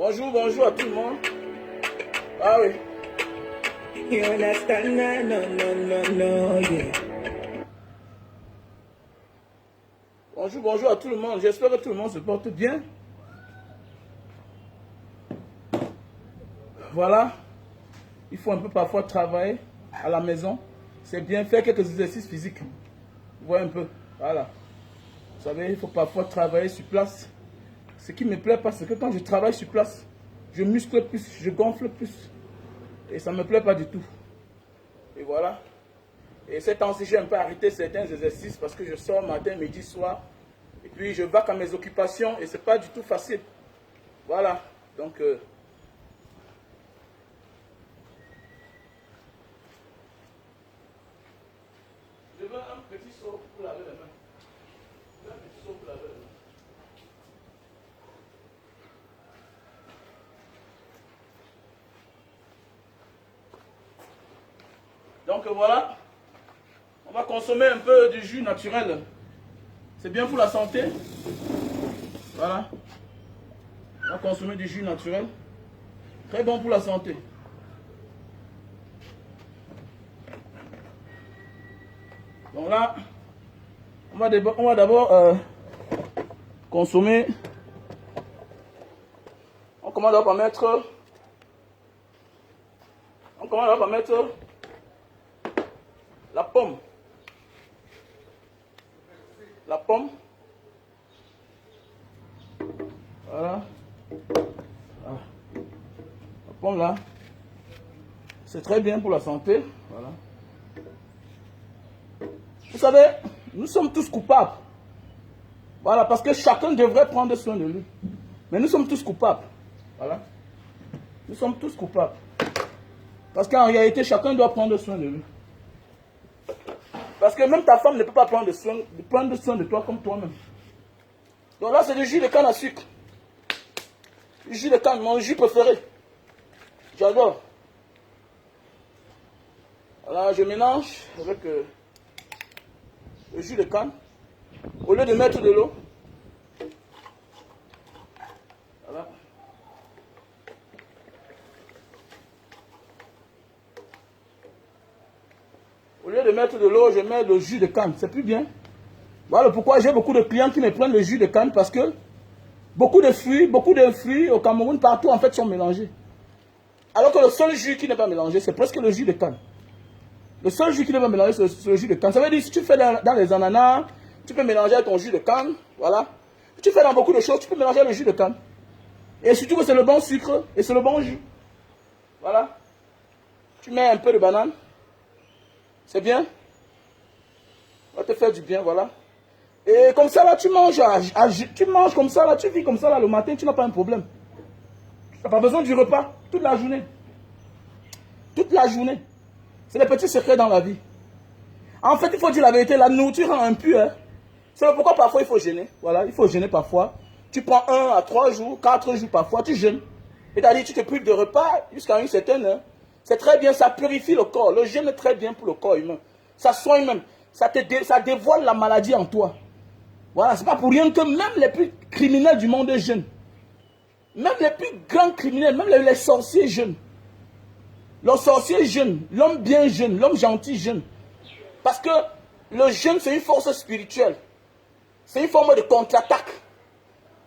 Bonjour, bonjour à tout le monde. Ah oui. You understand? No, yeah. Bonjour, bonjour à tout le monde. J'espère que tout le monde se porte bien. Voilà. Il faut un peu parfois travailler à la maison. C'est bien faire quelques exercices physiques. Vous voyez un peu. Voilà. Vous savez, il faut parfois travailler sur place. Ce qui me plaît pas, c'est que quand je travaille sur place, je muscle plus, je gonfle plus. Et ça ne me plaît pas du tout. Et voilà. Et ces temps-ci, j'ai un peu arrêté certains exercices parce que je sors matin, midi, soir. Et puis je vaque à mes occupations et ce n'est pas du tout facile. Voilà. Donc, je veux un petit seau pour laver les mains. Je veux un petit seau pour laver les mains. Donc voilà, on va consommer un peu du jus naturel. C'est bien pour la santé. Voilà. On va consommer du jus naturel. Très bon pour la santé. Donc là, on va d'abord consommer. On commence d'abord par mettre. La pomme. La pomme. Voilà. La pomme là. C'est très bien pour la santé. Voilà. Vous savez, nous sommes tous coupables. Voilà, parce que chacun devrait prendre soin de lui. Mais nous sommes tous coupables. Voilà. Nous sommes tous coupables. Parce qu'en réalité, chacun doit prendre soin de lui. Parce que même ta femme ne peut pas prendre soin de toi comme toi-même. Donc là, c'est du jus de canne à sucre. Du jus de canne, mon jus préféré. J'adore. Voilà, je mélange avec le jus de canne. Au lieu de mettre de l'eau. Voilà. Au lieu de mettre de l'eau, je mets le jus de canne. C'est plus bien. Voilà pourquoi j'ai beaucoup de clients qui me prennent le jus de canne parce que beaucoup de fruits au Cameroun, partout en fait, sont mélangés. Alors que le seul jus qui n'est pas mélangé, c'est presque le jus de canne. Le seul jus qui n'est pas mélangé, c'est le jus de canne. Ça veut dire, si tu fais dans les ananas, tu peux mélanger avec ton jus de canne. Voilà. Si tu fais dans beaucoup de choses, tu peux mélanger le jus de canne. Et surtout que c'est le bon sucre et c'est le bon jus. Voilà. Tu mets un peu de banane. C'est bien. Ça va te faire du bien, voilà. Et comme ça, là, tu manges comme ça, là, tu vis comme ça, là, le matin, tu n'as pas un problème. Tu n'as pas besoin du repas, toute la journée. Toute la journée. C'est les petits secrets dans la vie. En fait, il faut dire la vérité, la nourriture rend impur. Hein. C'est pourquoi parfois il faut jeûner. Voilà, il faut jeûner parfois. Tu prends 1 à 3 jours, 4 jours parfois, tu jeûnes. C'est-à-dire, tu te prives de repas jusqu'à une certaine heure. C'est très bien, ça purifie le corps. Le jeûne est très bien pour le corps humain. Ça soigne même. Ça dévoile la maladie en toi. Voilà, c'est pas pour rien que même les plus criminels du monde jeûnent. Même les plus grands criminels, même les sorciers jeûnent. Le sorcier jeûne, l'homme bien jeûne, l'homme gentil jeûne. Parce que le jeûne, c'est une force spirituelle. C'est une forme de contre-attaque.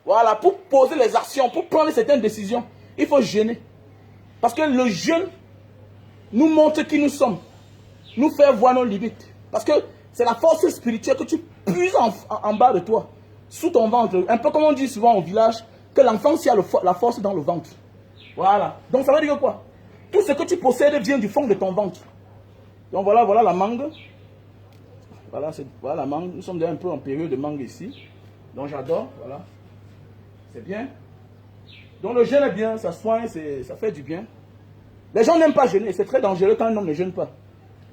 Voilà, pour poser les actions, pour prendre certaines décisions, il faut jeûner. Parce que le jeûne nous montre qui nous sommes. Nous fait voir nos limites. Parce que c'est la force spirituelle que tu puises en bas de toi, sous ton ventre. Un peu comme on dit souvent au village, que l'enfant a la force dans le ventre. Voilà. Donc ça veut dire quoi? Tout ce que tu possèdes vient du fond de ton ventre. Donc voilà la mangue. Voilà la mangue. Nous sommes un peu en période de mangue ici. Donc j'adore. Voilà. C'est bien. Donc le jeûne est bien, ça soigne, ça fait du bien. Les gens n'aiment pas jeûner. C'est très dangereux quand un homme ne jeûne pas.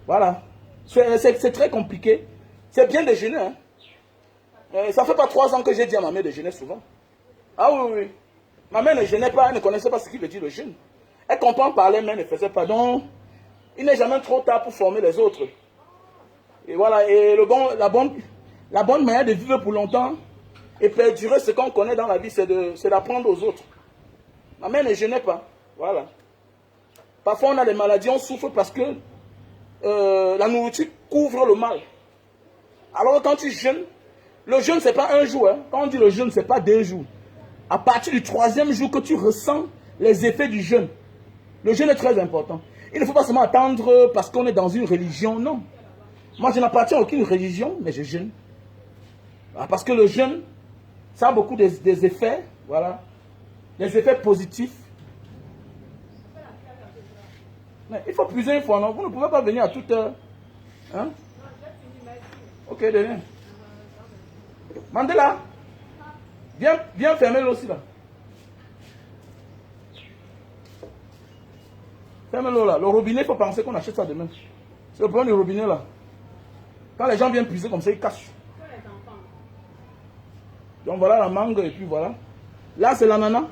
Voilà. C'est très compliqué. C'est bien de jeûner. Hein. Ça fait pas 3 ans que j'ai dit à ma mère de jeûner souvent. Ah oui, oui. Ma mère ne jeûnait pas, elle ne connaissait pas ce qu'il veut dire le jeûne. Elle comprend parler, mais elle ne faisait pas. Donc, il n'est jamais trop tard pour former les autres. Et voilà, et la bonne manière de vivre pour longtemps et perdurer ce qu'on connaît dans la vie, c'est d'apprendre aux autres. Ma mère ne jeûnait pas. Voilà. Parfois, on a des maladies, on souffre parce que la nourriture couvre le mal. Alors, quand tu jeûnes, le jeûne, ce n'est pas un jour. Hein. Quand on dit le jeûne, ce n'est pas 2 jours. À partir du 3e jour que tu ressens les effets du jeûne. Le jeûne est très important. Il ne faut pas seulement attendre parce qu'on est dans une religion. Non. Moi, je n'appartiens à aucune religion, mais je jeûne. Parce que le jeûne, ça a beaucoup des effets. Voilà. Des effets positifs. Mais il faut puiser une fois, non? Vous ne pouvez pas venir à toute heure. Hein? Ok, Denis. Mandela, viens fermer l'eau aussi là. Ferme l'eau là. Le robinet, il faut penser qu'on achète ça demain. C'est le problème du robinet là. Quand les gens viennent puiser comme ça, ils cachent. Donc voilà la mangue et puis voilà. Là, c'est l'ananas.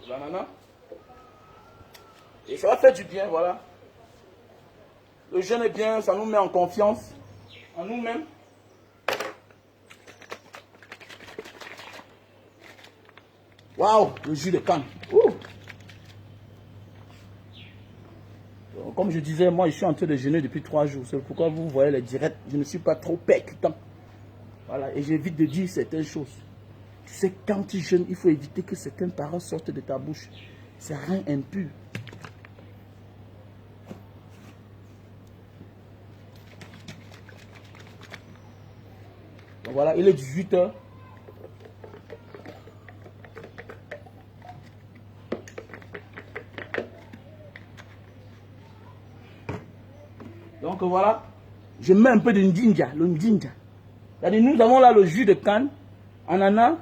L'ananas. Et ça va faire du bien, voilà. Le jeûne est bien, ça nous met en confiance en nous-mêmes. Waouh, le jus de canne. Comme je disais, moi je suis en train de jeûner depuis 3 jours. C'est pourquoi vous voyez les directs, je ne suis pas trop percutant. Voilà, et j'évite de dire certaines choses. Tu sais, quand tu jeûnes, il faut éviter que certaines paroles sortent de ta bouche. C'est rien impur. Donc voilà, il est 18 h. Donc voilà, je mets un peu de ndinja, le ndinja. C'est-à-dire, nous avons là le jus de canne, ananas,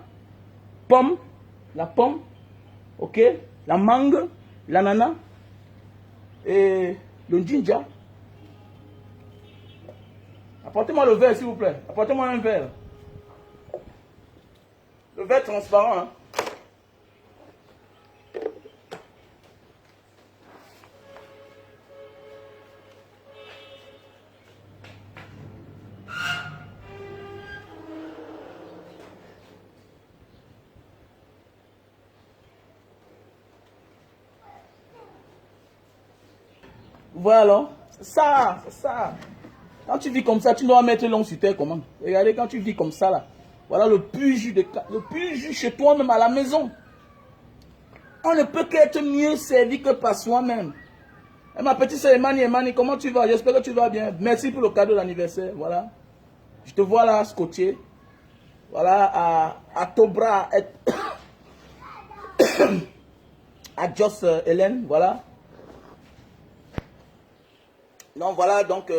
pomme, la pomme, ok, la mangue, l'ananas et le ndinja. Apportez-moi le verre, s'il vous plaît. Apportez-moi un verre. Le verre transparent. Hein. Voilà. C'est ça, c'est ça. Quand tu vis comme ça, tu dois mettre l'ongle sur terre comment? Regardez, quand tu vis comme ça là. Voilà le pur jus chez toi-même à la maison. On ne peut qu'être mieux servi que par soi-même. Et ma petite soeur Emani, comment tu vas? J'espère que tu vas bien. Merci pour le cadeau d'anniversaire. Voilà. Je te vois là, scotché. Voilà, à Tobra, à Joss Hélène. Voilà. Non, voilà, donc,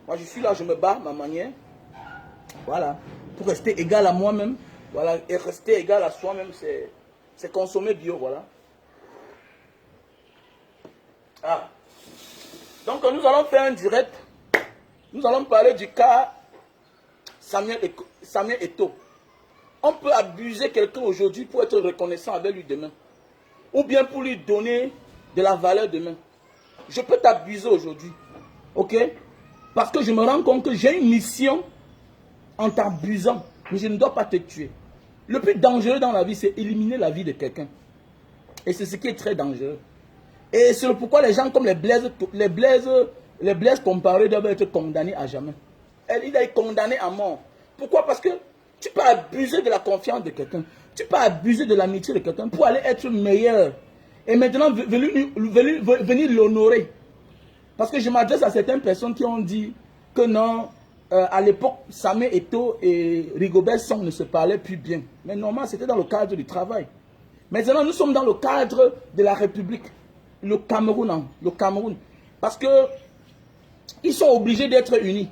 moi je suis là, je me bats, ma manière. Voilà. Pour rester égal à moi-même. Voilà. Et rester égal à soi-même, c'est consommer bio, voilà. Ah. Donc, nous allons faire un direct. Nous allons parler du cas Samuel Eto'o. On peut abuser quelqu'un aujourd'hui pour être reconnaissant avec lui demain. Ou bien pour lui donner de la valeur demain. Je peux t'abuser aujourd'hui. Ok? Parce que je me rends compte que j'ai une mission en t'abusant. Mais je ne dois pas te tuer. Le plus dangereux dans la vie, c'est éliminer la vie de quelqu'un. Et c'est ce qui est très dangereux. Et c'est pourquoi les gens comme les Blaise comparés doivent être condamnés à jamais. Il est condamné à mort. Pourquoi? Parce que tu peux abuser de la confiance de quelqu'un. Tu peux abuser de l'amitié de quelqu'un pour aller être meilleur. Et maintenant, venir l'honorer. Parce que je m'adresse à certaines personnes qui ont dit que non, à l'époque, Samuel Eto'o et Rigobert Song ne se parlaient plus bien. Mais normalement, c'était dans le cadre du travail. Maintenant, nous sommes dans le cadre de la République. Le Cameroun. Parce que ils sont obligés d'être unis.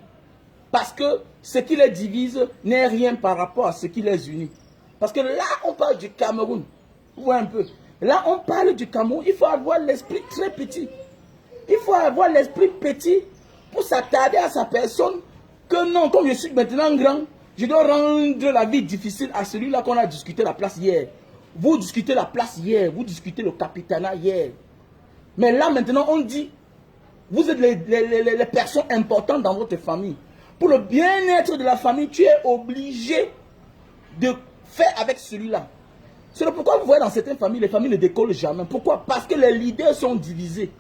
Parce que ce qui les divise n'est rien par rapport à ce qui les unit. Parce que là, on parle du Cameroun. Vous voyez un peu. Là, on parle du Cameroun. Il faut avoir l'esprit très petit. Il faut avoir l'esprit petit pour s'attarder à sa personne. Que non, comme je suis maintenant grand, je dois rendre la vie difficile à celui-là qu'on a discuté la place hier. Vous discutez la place hier. Vous discutez le capitanat hier. Mais là, maintenant, on dit, vous êtes les personnes importantes dans votre famille. Pour le bien-être de la famille, tu es obligé de faire avec celui-là. C'est pourquoi vous voyez dans certaines familles, les familles ne décollent jamais. Pourquoi? Parce que les leaders sont divisés.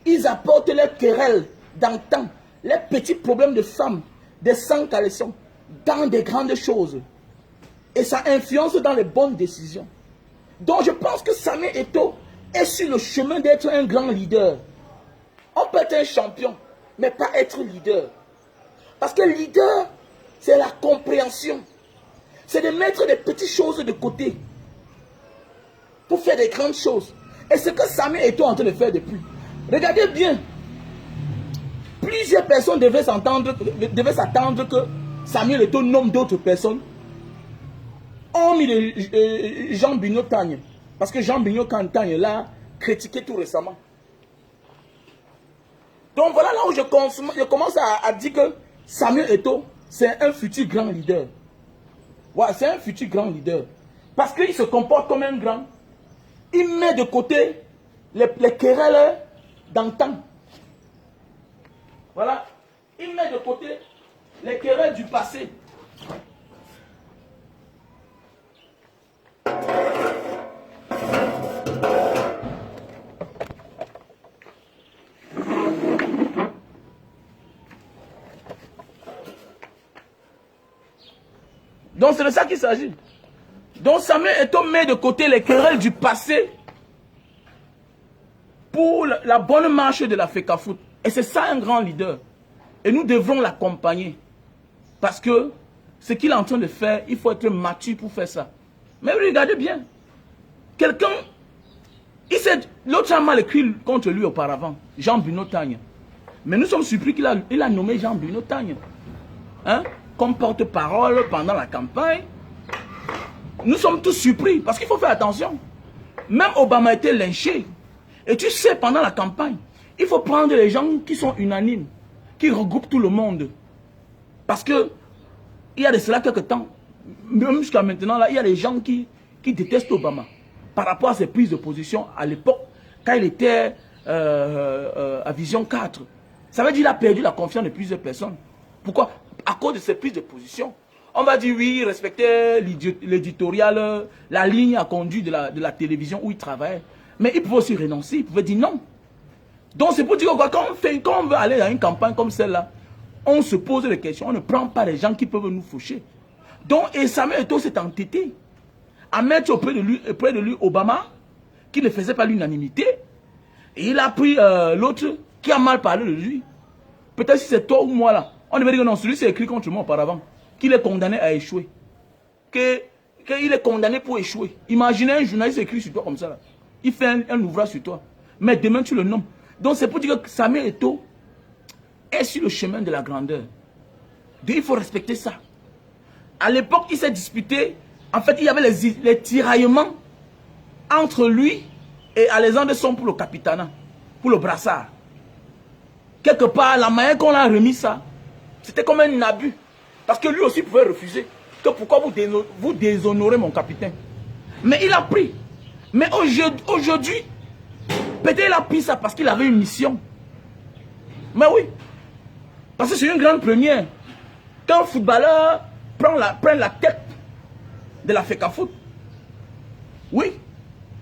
Ils apportent les querelles d'antan, les petits problèmes de femmes, des sans-caleçons, dans des grandes choses. Et ça influence dans les bonnes décisions. Donc je pense que Samuel Eto'o est sur le chemin d'être un grand leader. On peut être un champion, mais pas être leader. Parce que leader, c'est la compréhension. C'est de mettre des petites choses de côté pour faire des grandes choses. Et c'est ce que Samuel Eto'o est en train de faire depuis. Regardez bien. Plusieurs personnes devaient s'attendre que Samuel Eto'o nomme d'autres personnes. Hormis Jean Bino Tagne. Parce que Jean Bino Tagne l'a critiqué tout récemment. Donc voilà là où je commence à dire que Samuel Eto'o, c'est un futur grand leader. Ouais, c'est un futur grand leader. Parce qu'il se comporte comme un grand. Il met de côté les querelles d'antan. Voilà. Il met de côté les querelles du passé. Donc c'est de ça qu'il s'agit. Donc Samuel Eto'o met de côté les querelles du passé pour la bonne marche de la FECAFOOT. Et c'est ça un grand leader. Et nous devrons l'accompagner. Parce que ce qu'il est en train de faire, il faut être mature pour faire ça. Mais regardez bien. Quelqu'un, l'autre a mal écrit contre lui auparavant, Jean Bino Tagne. Mais nous sommes surpris qu'il a nommé Jean Bino Tagne. Hein? Comme porte-parole pendant la campagne. Nous sommes tous surpris parce qu'il faut faire attention. Même Obama a été lynché. Et tu sais, pendant la campagne, il faut prendre les gens qui sont unanimes, qui regroupent tout le monde. Parce que il y a de cela quelques temps, même jusqu'à maintenant, là, il y a des gens qui détestent Obama par rapport à ses prises de position à l'époque, quand il était à Vision 4. Ça veut dire qu'il a perdu la confiance de plusieurs personnes. Pourquoi? À cause de ses prises de position. On va dire oui, il respectait l'éditorial, la ligne à conduire de la télévision où il travaillait. Mais il pouvait aussi renoncer, il pouvait dire non. Donc c'est pour dire que quand on veut aller dans une campagne comme celle-là, on se pose des questions, on ne prend pas les gens qui peuvent nous faucher. Donc Samuel Eto'o s'est entêté à mettre auprès de lui Obama, qui ne faisait pas l'unanimité. Et il a pris l'autre qui a mal parlé de lui. Peut-être si c'est toi ou moi là. On devait dire que non, celui s'est écrit contre moi auparavant. Qu'il est condamné à échouer. Qu'il est condamné pour échouer. Imaginez un journaliste écrit sur toi comme ça là. Il fait un ouvrage sur toi. Mais demain tu le nommes. Donc c'est pour dire que Samuel Eto'o est sur le chemin de la grandeur. Donc il faut respecter ça. À l'époque, il s'est disputé. En fait, il y avait les tiraillements entre lui et Alexandre Son pour le capitanat, pour le brassard. Quelque part, la manière qu'on a remis ça, c'était comme un abus. Parce que lui aussi pouvait refuser. Que pourquoi vous déshonorez mon capitaine? Mais il a pris. Mais aujourd'hui, peut-être il a pris ça parce qu'il avait une mission. Mais oui. Parce que c'est une grande première. Quand un footballeur prend la tête de la FECAFOOT. Oui.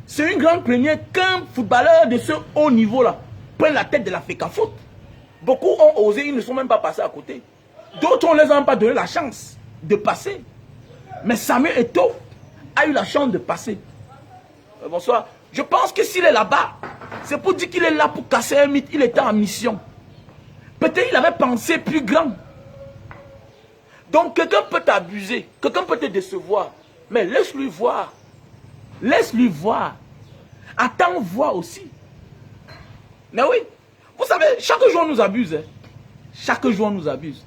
C'est une grande première qu'un footballeur de ce haut niveau-là prenne la tête de la FECAFOOT. Beaucoup ont osé, ils ne sont même pas passés à côté. D'autres, on ne les a même pas donné la chance de passer. Mais Samuel Eto'o a eu la chance de passer. Bonsoir. Je pense que s'il est là-bas, c'est pour dire qu'il est là pour casser un mythe. Il était en mission. Peut-être qu'il avait pensé plus grand. Donc quelqu'un peut t'abuser, quelqu'un peut te décevoir. Mais laisse-lui voir. Laisse-lui voir. Attends voir aussi. Mais oui, vous savez, chaque jour on nous abuse. Hein. Chaque jour on nous abuse.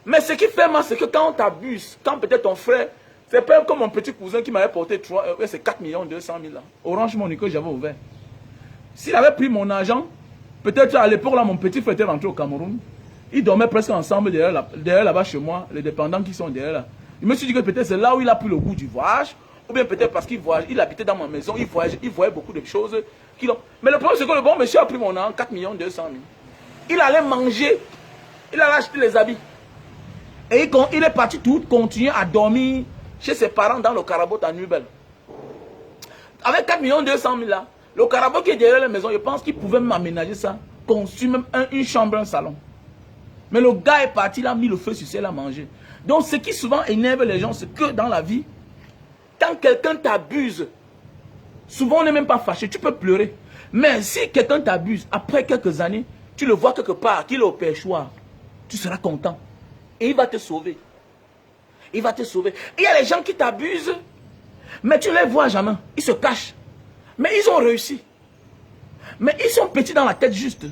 Mais ce qui fait mal, c'est que quand on t'abuse, quand peut-être ton frère, c'est pas comme mon petit cousin qui m'avait porté 4 200 000 là. Orange Money que j'avais ouvert. S'il avait pris mon argent, peut-être à l'époque là, mon petit frère était rentré au Cameroun. Ils dormaient presque ensemble derrière là-bas chez moi, les dépendants qui sont derrière là. Je me suis dit que peut-être c'est là où il a pris le goût du voyage, ou bien peut-être parce qu'il voyage, il habitait dans ma maison, il voyait beaucoup de choses. Mais le problème c'est que le bon monsieur a pris mon argent, 4 200 000. Il allait manger, il allait acheter les habits. Et il est parti tout continuer à dormir chez ses parents dans le Carabot à Nubel. Avec 4 200 000 là, le Carabot qui est derrière la maison, je pense qu'il pouvait m'aménager ça, construire même une chambre, un salon. Mais le gars est parti, il a mis le feu sur celle à manger. Donc ce qui souvent énerve les gens, c'est que dans la vie, quand quelqu'un t'abuse, souvent on n'est même pas fâché, tu peux pleurer. Mais si quelqu'un t'abuse, après quelques années, tu le vois quelque part, qu'il est au pêchoir, tu seras content. Et il va te sauver. Il va te sauver. Il y a les gens qui t'abusent, mais tu ne les vois jamais. Ils se cachent. Mais ils ont réussi. Mais ils sont petits dans la tête juste.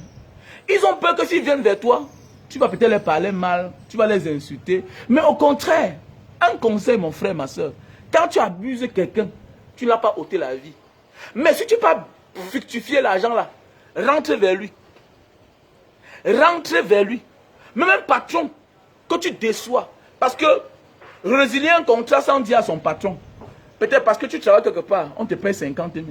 Ils ont peur que s'ils viennent vers toi, tu vas peut-être leur parler mal, tu vas les insulter. Mais au contraire, un conseil mon frère, ma soeur, quand tu abuses quelqu'un, tu ne l'as pas ôté la vie. Mais si tu peux fructifier l'argent là, rentre vers lui. Rentre vers lui. Même un patron que tu déçois. Parce que résilier un contrat sans dire à son patron. Peut-être parce que tu travailles quelque part, on te paye 50 000.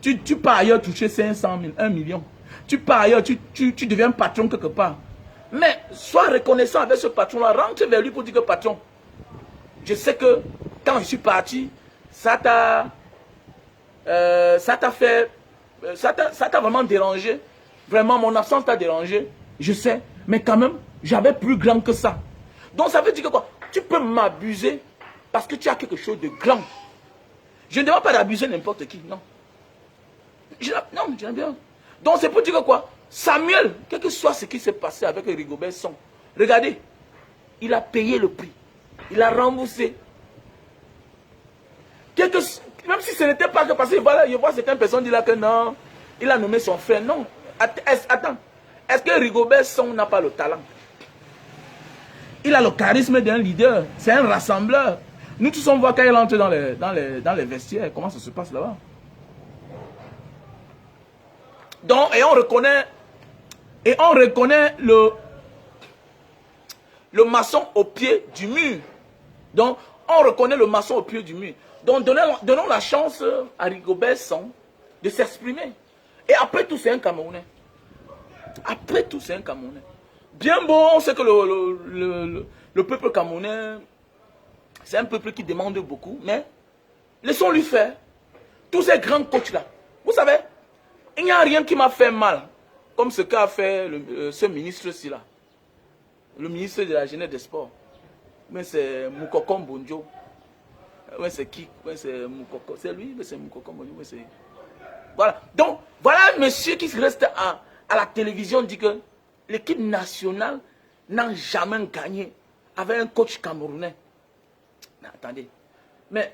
Tu pars ailleurs toucher 500 000, 1 million. Tu pars ailleurs, tu deviens patron quelque part. Mais sois reconnaissant avec ce patron-là. Rentre vers lui pour dire que patron, je sais que quand je suis parti, ça t'a fait, ça t'a vraiment dérangé. Vraiment, mon absence t'a dérangé. Je sais, mais quand même, j'avais plus grand que ça. Donc ça veut dire que quoi? Tu peux m'abuser parce que tu as quelque chose de grand. Je ne demande pas d'abuser n'importe qui, non. Non, j'aime bien. Donc c'est pour dire que quoi? Samuel, quel que soit ce qui s'est passé avec Rigobert Song, regardez, il a payé le prix. Il a remboursé. Même si ce n'était pas que parce que voilà, je vois certaines personnes dire là que non, il a nommé son frère. Non. Attends. Est-ce que Rigobert Song n'a pas le talent? Il a le charisme d'un leader. C'est un rassembleur. Nous tous on voit quand il entre dans les vestiaires. Comment ça se passe là-bas? Donc, et on reconnaît le maçon au pied du mur. Donc, on reconnaît le maçon au pied du mur. Donc, donnons la chance à Rigobert Song de s'exprimer. Et après tout, c'est un Camerounais. Après tout, c'est un Camerounais. Bien beau, on sait que le peuple camerounais, c'est un peuple qui demande beaucoup, mais laissons-lui faire. Tous ces grands coachs-là, vous savez, il n'y a rien qui m'a fait mal, comme ce qu'a fait ce ministre-ci là. Le ministre de la Jeunesse et des Sports. Mais c'est Moukoko Mbonjo. Ouais, c'est qui? Ouais, c'est Moukoko. C'est lui, mais c'est Moukoko Mbonjo. Ouais, voilà. Donc, voilà un monsieur qui reste à la télévision dit que l'équipe nationale n'a jamais gagné avec un coach camerounais. Mais attendez. Mais,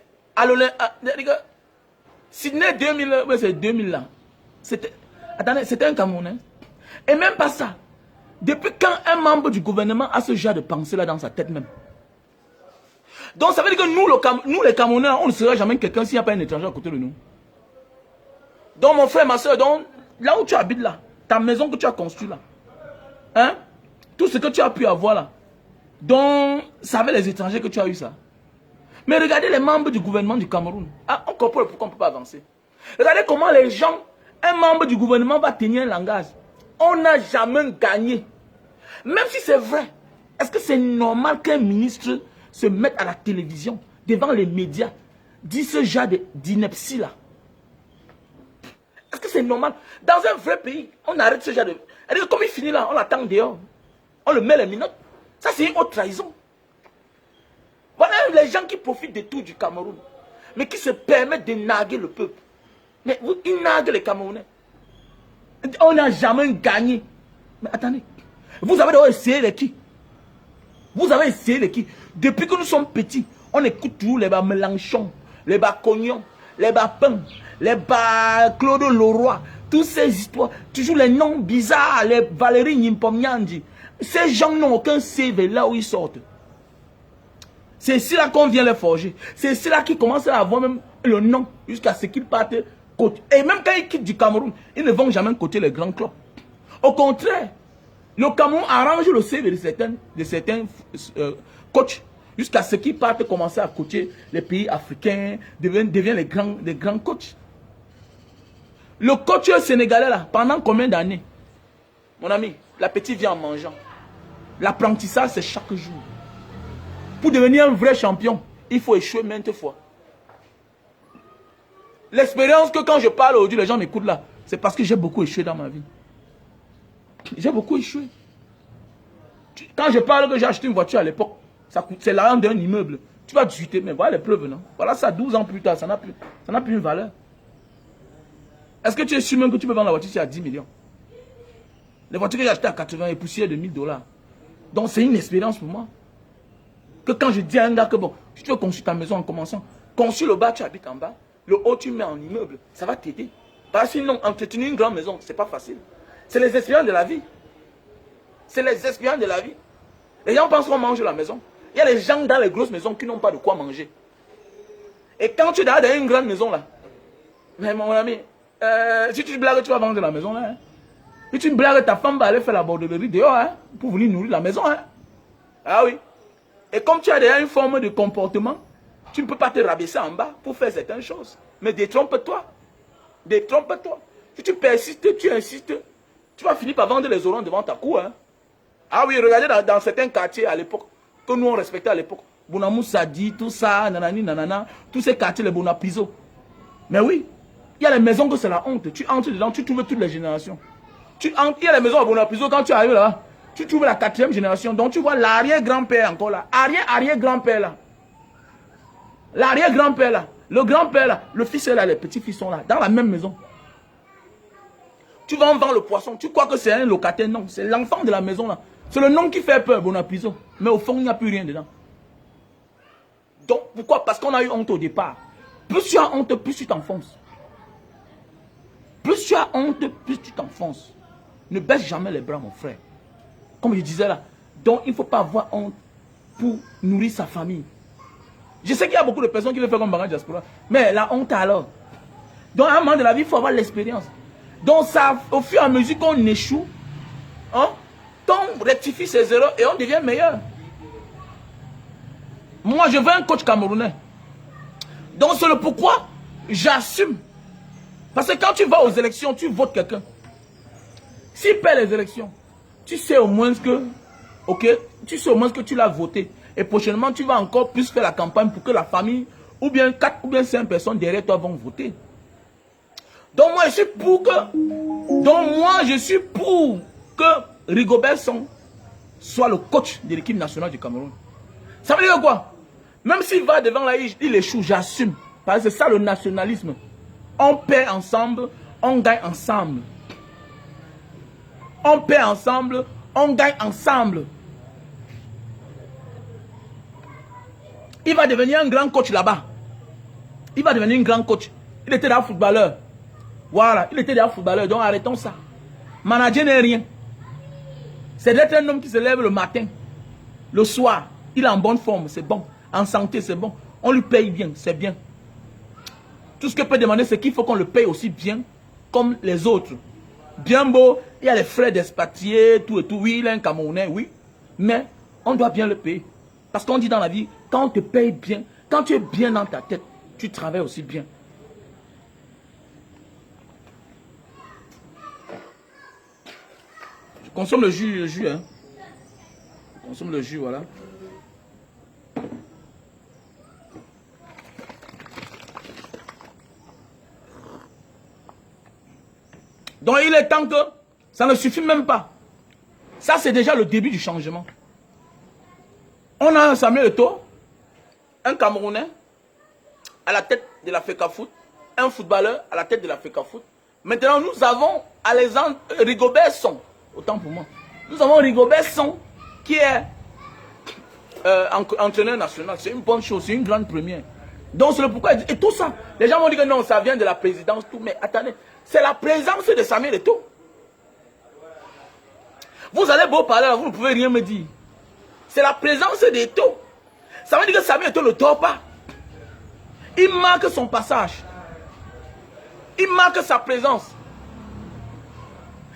Sydney 2000, ouais, c'est 2000 là. C'était un Camerounais. Et même pas ça. Depuis quand un membre du gouvernement a ce genre de pensée là dans sa tête même? Donc ça veut dire que nous les Camerounais, on ne sera jamais quelqu'un s'il n'y a pas un étranger à côté de nous. Donc mon frère, ma soeur, donc, là où tu habites là, ta maison que tu as construite là, hein, tout ce que tu as pu avoir là, donc ça avait les étrangers que tu as eu ça. Mais regardez les membres du gouvernement du Cameroun. Ah, on comprend pourquoi on ne peut pas avancer. Regardez comment les gens, un membre du gouvernement va tenir un langage. On n'a jamais gagné. Même si c'est vrai, est-ce que c'est normal qu'un ministre se mette à la télévision, devant les médias, dit ce genre d'ineptie là? Est-ce que c'est normal? Dans un vrai pays, on arrête ce genre de... C'est-à-dire que comme il finit là, on l'attend dehors. On le met les minottes. Ça c'est une haute trahison. Voilà les gens qui profitent de tout du Cameroun, mais qui se permettent de narguer le peuple. Mais ils narguent les Camerounais. On n'a jamais gagné. Mais attendez, vous avez d'abord essayé les qui? Vous avez essayé les qui? Depuis que nous sommes petits, on écoute toujours les bas Mélenchon, les bas Cognon, les bas Pain, les bas Claude Leroy, toutes ces histoires, toujours les noms bizarres, les Valérie Nimpomniandi. Ces gens n'ont aucun CV là où ils sortent. C'est ici là qu'on vient les forger. C'est ici là qu'ils commencent à avoir même le nom jusqu'à ce qu'ils partent. Et même quand ils quittent du Cameroun, ils ne vont jamais côté les grands clubs. Au contraire, le Cameroun arrange le CV de certains coachs jusqu'à ce qu'ils partent commencer à coacher les pays africains, deviennent les grands coachs. Le coach sénégalais là, pendant combien d'années? Mon ami, l'appétit vient en mangeant. L'apprentissage c'est chaque jour. Pour devenir un vrai champion, il faut échouer maintes fois. L'expérience que quand je parle aujourd'hui, les gens m'écoutent là, c'est parce que j'ai beaucoup échoué dans ma vie. J'ai beaucoup échoué. Quand je parle que j'ai acheté une voiture à l'époque, c'est l'argent d'un immeuble. Tu vas discuter, mais voilà les preuves, non? Voilà ça 12 ans plus tard, ça n'a plus une valeur. Est-ce que tu es sûr même que tu peux vendre la voiture à 10 millions? Les voitures que j'ai achetées à 80 et poussières de 1000 $. Donc c'est une expérience pour moi. Que quand je dis à un gars que bon, si tu veux construire ta maison en commençant, construis le bas, tu habites en bas, le haut, tu mets en immeuble, ça va t'aider. Parce que sinon, entretenir une grande maison, c'est pas facile. C'est les expériences de la vie. C'est les expériences de la vie. Les gens pensent qu'on mange la maison. Il y a des gens dans les grosses maisons qui n'ont pas de quoi manger. Et quand tu es dans une grande maison là, mais mon ami, si tu blagues, tu vas vendre la maison là. Hein. Si tu blagues, ta femme va aller faire la bordellerie dehors hein, pour venir nourrir la maison. Hein. Ah oui. Et comme tu as déjà une forme de comportement, tu ne peux pas te rabaisser en bas pour faire certaines choses. Mais détrompe-toi. Détrompe-toi. Si tu persistes, tu insistes, tu vas finir par vendre les oranges devant ta cour. Hein. Ah oui, regardez dans certains quartiers à l'époque, que nous on respectait à l'époque. Bonamou Sadi, tout ça, nanani, nanana, tous ces quartiers, les Bonapiso. Mais oui, il y a les maisons que c'est la honte. Tu entres dedans, tu trouves toutes les générations. Il y a les maisons à Bonapiso, quand tu arrives là, tu trouves la 4e génération. Donc tu vois l'arrière-grand-père encore là. Arrière-grand-père là. L'arrière-grand-père là. Le grand-père là. Le fils est là, les petits-fils sont là. Dans la même maison. Tu vas en vendre le poisson. Tu crois que c'est un locataire? Non, c'est l'enfant de la maison là. C'est le nom qui fait peur, Bonapiso. Mais au fond, il n'y a plus rien dedans. Donc, pourquoi? Parce qu'on a eu honte au départ. Plus tu as honte, plus tu t'enfonces. Plus tu as honte, plus tu t'enfonces. Ne baisse jamais les bras, mon frère. Comme je disais là. Donc, il ne faut pas avoir honte pour nourrir sa famille. Je sais qu'il y a beaucoup de personnes qui veulent faire comme Barang Diaspora. Mais la honte alors. Donc, à un moment de la vie, il faut avoir l'expérience. Donc, ça, au fur et à mesure qu'on échoue, hein, on rectifie ses erreurs et on devient meilleur. Moi, je veux un coach camerounais. Donc, c'est le pourquoi j'assume. Parce que quand tu vas aux élections, tu votes quelqu'un. S'il perd les élections, tu sais au moins que, ok, tu sais au moins que tu l'as voté. Et prochainement, tu vas encore plus faire la campagne pour que la famille, ou bien 4 ou bien 5 personnes derrière toi vont voter. Donc, moi, je suis pour que Rigobert Song soit le coach de l'équipe nationale du Cameroun. Ça veut dire quoi? Même s'il va devant là, il échoue, j'assume. Parce que c'est ça le nationalisme. On perd ensemble, on gagne ensemble. On perd ensemble, on gagne ensemble. Il va devenir un grand coach là-bas. Il va devenir un grand coach. Il était déjà footballeur. Voilà, il était déjà footballeur, donc arrêtons ça. Manager n'est rien. C'est d'être un homme qui se lève le matin, le soir. Il est en bonne forme, c'est bon. En santé, c'est bon. On lui paye bien, c'est bien. Tout ce que peut demander, c'est qu'il faut qu'on le paye aussi bien comme les autres. Bien beau, il y a les frais d'expatrié, tout et tout. Oui, il est un Camerounais, oui. Mais on doit bien le payer. Parce qu'on dit dans la vie, quand on te paye bien, quand tu es bien dans ta tête, tu travailles aussi bien. Je consomme le jus, hein. Je consomme le jus, voilà. Donc il est temps que ça ne suffit même pas. Ça, c'est déjà le début du changement. On a un Samuel Eto'o, un Camerounais, à la tête de la FECAFOOT, un footballeur à la tête de la FECAFOOT. Maintenant, nous avons Alexandre Rigobert Song, autant pour moi. Nous avons Rigobert Song, qui est entraîneur national. C'est une bonne chose, c'est une grande première. Donc c'est le pourquoi. Et tout ça, les gens vont dire que non, ça vient de la présidence, tout. Mais attendez, c'est la présence de Samuel Eto'o. Vous allez beau parler, vous ne pouvez rien me dire. C'est la présence d'Eto'o. Ça veut dire que Samuel Eto'o ne dort pas. Il marque son passage. Il marque sa présence.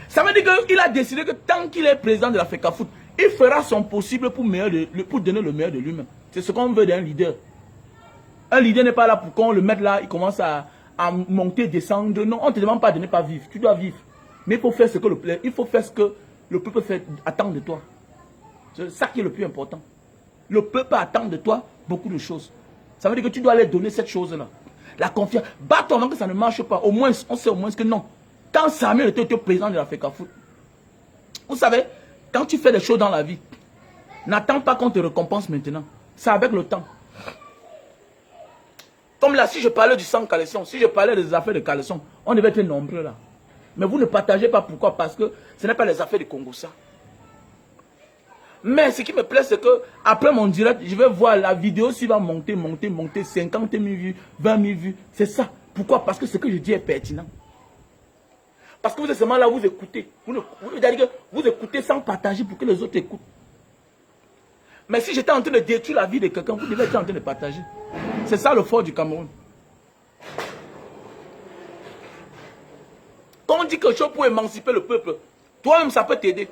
Ça veut dire qu'il a décidé que tant qu'il est président de la FECAFOOT, il fera son possible pour donner le meilleur de lui-même. C'est ce qu'on veut d'un leader. Un leader n'est pas là pour qu'on le mette là, il commence à monter, descendre. Non, on ne te demande pas de ne pas vivre. Tu dois vivre. Mais il faut faire ce que le peuple attend de toi. C'est ça qui est le plus important. Le peuple attend de toi beaucoup de choses. Ça veut dire que tu dois aller donner cette chose-là. La confiance. Bats-toi avant que ça ne marche pas. Au moins, on sait au moins que non. Quand Samuel était président de la FECAFOOT, vous savez, quand tu fais des choses dans la vie, n'attends pas qu'on te récompense maintenant. C'est avec le temps. Comme là, si je parlais du sang caleçon, si je parlais des affaires de caleçon, on devait être nombreux là. Mais vous ne partagez pas. Pourquoi? Parce que ce n'est pas les affaires de Congo ça. Mais ce qui me plaît, c'est que après mon direct, je vais voir la vidéo s'il va monter, 50 000 vues, 20 000 vues. C'est ça. Pourquoi? Parce que ce que je dis est pertinent. Parce que vous êtes seulement là, vous écoutez. Vous écoutez sans partager pour que les autres écoutent. Mais si j'étais en train de détruire la vie de quelqu'un, vous devez être en train de partager. C'est ça le fort du Cameroun. Quand on dit quelque chose pour émanciper le peuple, toi-même ça peut t'aider.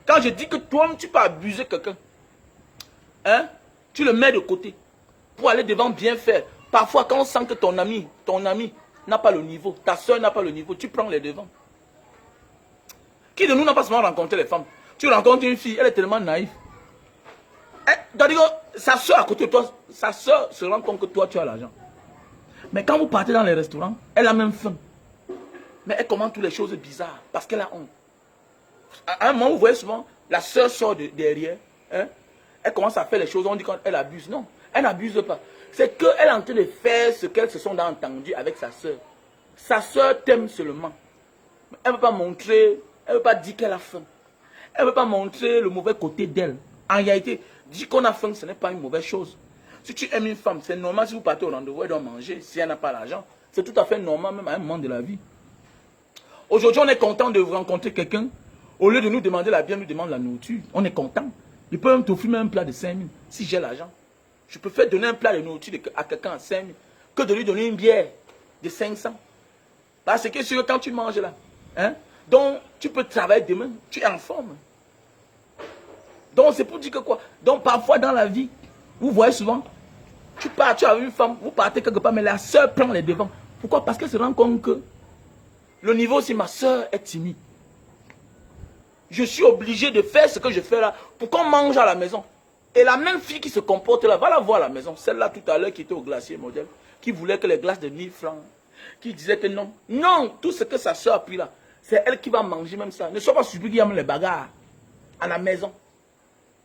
Quand je dis que toi-même tu peux abuser quelqu'un, hein, tu le mets de côté pour aller devant bien faire. Parfois quand on sent que ton ami n'a pas le niveau, ta soeur n'a pas le niveau, tu prends les devants. Qui de nous n'a pas seulement rencontré les femmes? Tu rencontres une fille, elle est tellement naïve. Sa soeur à côté de toi, sa soeur se rend compte que toi tu as l'argent. Mais quand vous partez dans les restaurants, elle a même faim. Mais elle commande toutes les choses bizarres parce qu'elle a honte. À un moment, vous voyez souvent, la soeur sort derrière, hein, elle commence à faire les choses, on dit qu'elle abuse. Non, elle n'abuse pas. C'est qu'elle est en train de faire ce qu'elles se sont entendues avec sa soeur. Sa soeur t'aime seulement. Elle ne veut pas montrer, elle ne veut pas dire qu'elle a faim. Elle ne veut pas montrer le mauvais côté d'elle. En réalité, dire qu'on a faim, ce n'est pas une mauvaise chose. Si tu aimes une femme, c'est normal si vous partez au rendez-vous, elle doit manger. Si elle n'a pas l'argent, c'est tout à fait normal même à un moment de la vie. Aujourd'hui, on est content de rencontrer quelqu'un. Au lieu de nous demander la bière, nous demande la nourriture. On est content. Il peut même t'offrir un plat de 5 000 si j'ai l'argent. Je préfère donner un plat de nourriture à quelqu'un à 5 000 que de lui donner une bière de 500. Parce que c'est quand tu manges là, hein, donc tu peux travailler demain, tu es en forme. Donc c'est pour dire que quoi? Donc parfois dans la vie, vous voyez souvent, tu pars, tu as une femme, vous partez quelque part, mais la soeur prend les devants. Pourquoi? Parce qu'elle se rend compte que le niveau, si ma soeur est timide, je suis obligé de faire ce que je fais là pour qu'on mange à la maison. Et la même fille qui se comporte là, va la voir à la maison. Celle-là tout à l'heure qui était au glacier modèle, qui voulait que les glaces de 1000 francs, qui disait que non. Non, tout ce que sa soeur a pris là, c'est elle qui va manger même ça. Ne sois pas surpris qu'il y a même les bagarres à la maison.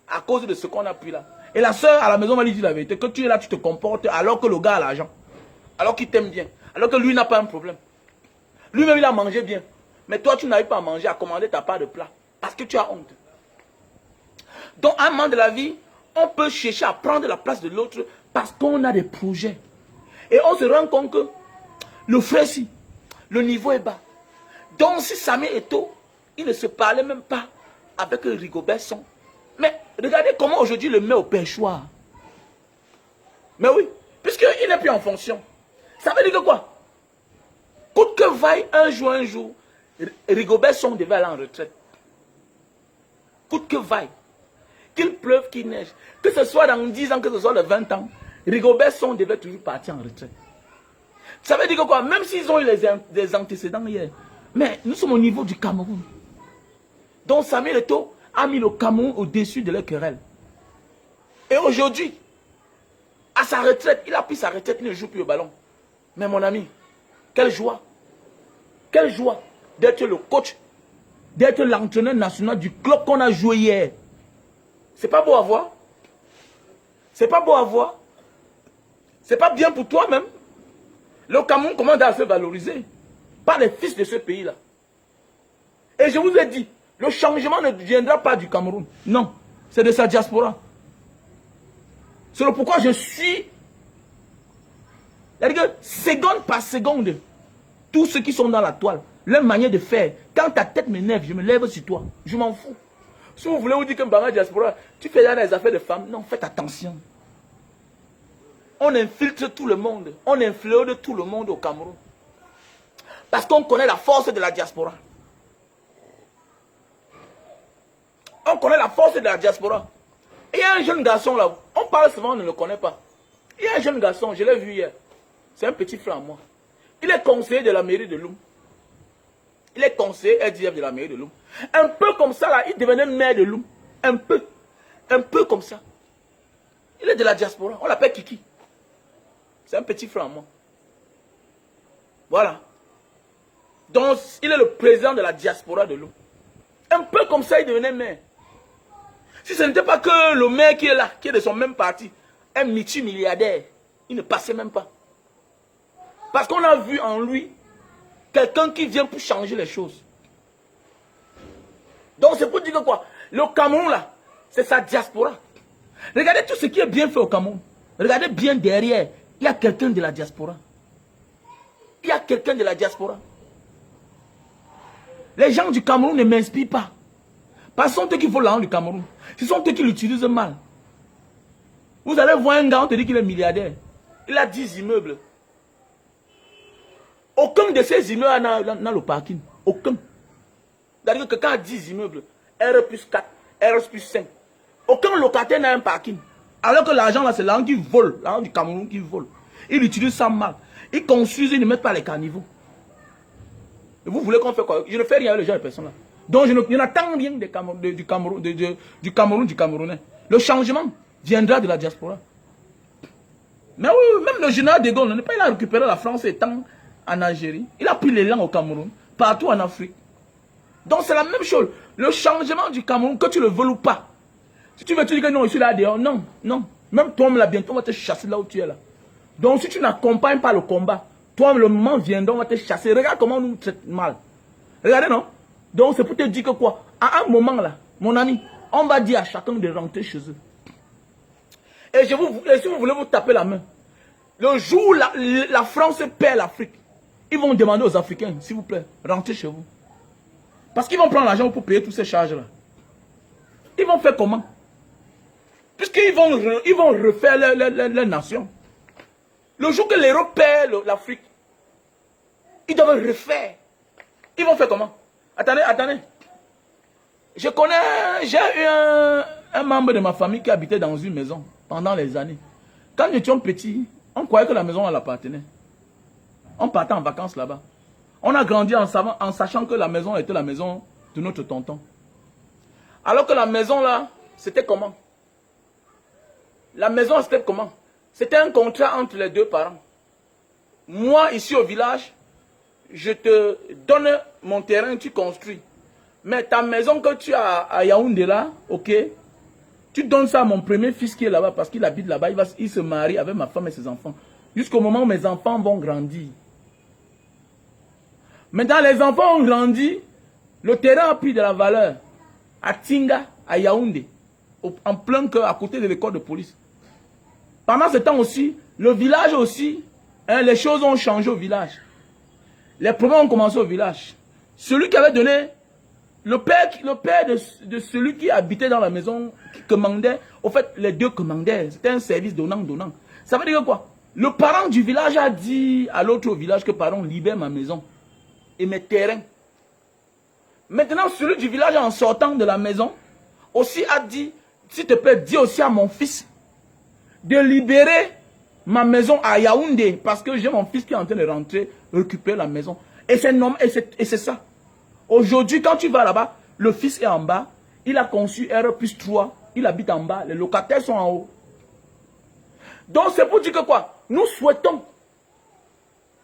À cause de ce qu'on a pris là. Et la soeur à la maison va lui dire la vérité, que tu es là, tu te comportes alors que le gars a l'argent. Alors qu'il t'aime bien. Alors que lui n'a pas un problème. Lui-même il a mangé bien. Mais toi tu n'arrives pas à manger, à commander ta part de plat. Parce que tu as honte. Donc à un moment de la vie, on peut chercher à prendre la place de l'autre parce qu'on a des projets. Et on se rend compte que le frère-ci, le niveau est bas. Donc si Samuel Eto'o, il ne se parlait même pas avec Rigobert Song. Mais regardez comment aujourd'hui le met au perchoir. Mais oui, puisqu'il n'est plus en fonction. Ça veut dire que quoi? Coûte que vaille un jour, Rigobert Song devait aller en retraite. Coûte que vaille. Qu'il pleuve, qu'il neige. Que ce soit dans 10 ans, que ce soit dans 20 ans, Rigobert Song devait toujours partir en retraite. Ça veut dire que quoi? Même s'ils ont eu des antécédents hier, mais nous sommes au niveau du Cameroun. Donc Samuel Eto'o a mis le Cameroun au-dessus de leur querelle. Et aujourd'hui, à sa retraite, il a pris sa retraite, il ne joue plus au ballon. Mais mon ami, quelle joie. Quelle joie d'être le coach, d'être l'entraîneur national du club qu'on a joué hier. C'est pas beau à voir? C'est pas beau à voir? C'est pas bien pour toi-même? Le Cameroun commence à se valoriser par les fils de ce pays-là. Et je vous ai dit, le changement ne viendra pas du Cameroun. Non, c'est de sa diaspora. C'est le pourquoi je suis, c'est-à-dire seconde par seconde, tous ceux qui sont dans la toile, leur manière de faire, quand ta tête m'énerve, je me lève sur toi. Je m'en fous. Si vous voulez vous dire que Mbanga diaspora, tu fais dans les affaires de femmes, non, faites attention. On infiltre tout le monde. On influence tout le monde au Cameroun. Parce qu'on connaît la force de la diaspora. On connaît la force de la diaspora. Et il y a un jeune garçon là, on parle souvent, on ne le connaît pas. Il y a un jeune garçon, je l'ai vu hier. C'est un petit frère à moi. Il est conseiller de la mairie de Loum. Il est conseiller RDF de la mairie de Loum. Un peu comme ça là, il devenait maire de Loum. Un peu comme ça. Il est de la diaspora, on l'appelle Kiki. C'est un petit frère à moi. Voilà. Donc, il est le président de la diaspora de l'eau. Un peu comme ça, il devenait maire. Si ce n'était pas que le maire qui est là, qui est de son même parti, un multimilliardaire, il ne passait même pas. Parce qu'on a vu en lui quelqu'un qui vient pour changer les choses. Donc c'est pour dire que quoi? Le Cameroun là, c'est sa diaspora. Regardez tout ce qui est bien fait au Cameroun. Regardez bien derrière, il y a quelqu'un de la diaspora. Il y a quelqu'un de la diaspora. Les gens du Cameroun ne m'inspirent pas. Parce que ce sont eux qui volent l'argent du Cameroun. Ce sont eux qui l'utilisent mal. Vous allez voir un gars, on te dit qu'il est milliardaire. Il a 10 immeubles. Aucun de ces immeubles n'a le parking. Aucun. C'est-à-dire que quelqu'un a 10 immeubles, R plus 4, R plus 5. Aucun locataire n'a un parking. Alors que l'argent là, c'est l'argent qui vole. L'argent du Cameroun qui vole. Ils l'utilisent ça mal. Ils construisent, ils ne mettent pas les caniveaux. Et vous voulez qu'on fasse quoi? Je ne fais rien avec les gens et personnes là. Donc je n'attends rien du Cameroun, du Camerounais. Le changement viendra de la diaspora. Mais oui, même le général de Gaulle, il a récupéré la France étant en Algérie. Il a pris l'élan au Cameroun, partout en Afrique. Donc c'est la même chose. Le changement du Cameroun, que tu le veuilles ou pas. Si tu veux te dire que non, je suis là dehors, non, non. Même toi, là, bientôt, on va te chasser là où tu es là. Donc si tu n'accompagnes pas le combat, toi, le moment viendra, on va te chasser. Regarde comment on nous traite mal. Regardez, non? Donc c'est pour te dire que quoi? À un moment là, mon ami, on va dire à chacun de rentrer chez eux. Et si vous voulez vous taper la main, le jour où la France perd l'Afrique, ils vont demander aux Africains, s'il vous plaît, rentrez chez vous. Parce qu'ils vont prendre l'argent pour payer toutes ces charges-là. Ils vont faire comment? Puisqu'ils vont refaire leur nation. Le jour que l'Europe perd l'Afrique, ils doivent refaire. Ils vont faire comment? Attendez, attendez. J'ai eu un membre de ma famille qui habitait dans une maison pendant les années. Quand nous étions petits, on croyait que la maison elle appartenait. On partait en vacances là-bas. On a grandi en sachant que la maison était la maison de notre tonton. Alors que la maison là, c'était comment? La maison c'était comment? C'était un contrat entre les deux parents. Moi, ici au village, je te donne mon terrain, tu construis. Mais ta maison que tu as à Yaoundé là, ok, tu donnes ça à mon premier fils qui est là-bas parce qu'il habite là-bas, il se marie avec ma femme et ses enfants. Jusqu'au moment où mes enfants vont grandir. Maintenant, les enfants ont grandi, le terrain a pris de la valeur à Tinga, à Yaoundé, en plein cœur, à côté de l'école de police. Pendant ce temps aussi, le village aussi, hein, les choses ont changé au village. Les problèmes ont commencé au village. Celui qui avait donné, le père de celui qui habitait dans la maison, qui commandait, au fait, les deux commandaient. C'était un service donnant-donnant. Ça veut dire quoi? Le parent du village a dit à l'autre village que, pardon, libère ma maison et mes terrains. Maintenant, celui du village, en sortant de la maison, aussi a dit, s'il te plaît, dis aussi à mon fils de libérer ma maison à Yaoundé, parce que j'ai mon fils qui est en train de rentrer, récupérer la maison. Et c'est normal, et c'est ça. Aujourd'hui, quand tu vas là-bas, le fils est en bas, il a conçu R plus 3, il habite en bas, les locataires sont en haut. Donc c'est pour dire que quoi? Nous souhaitons,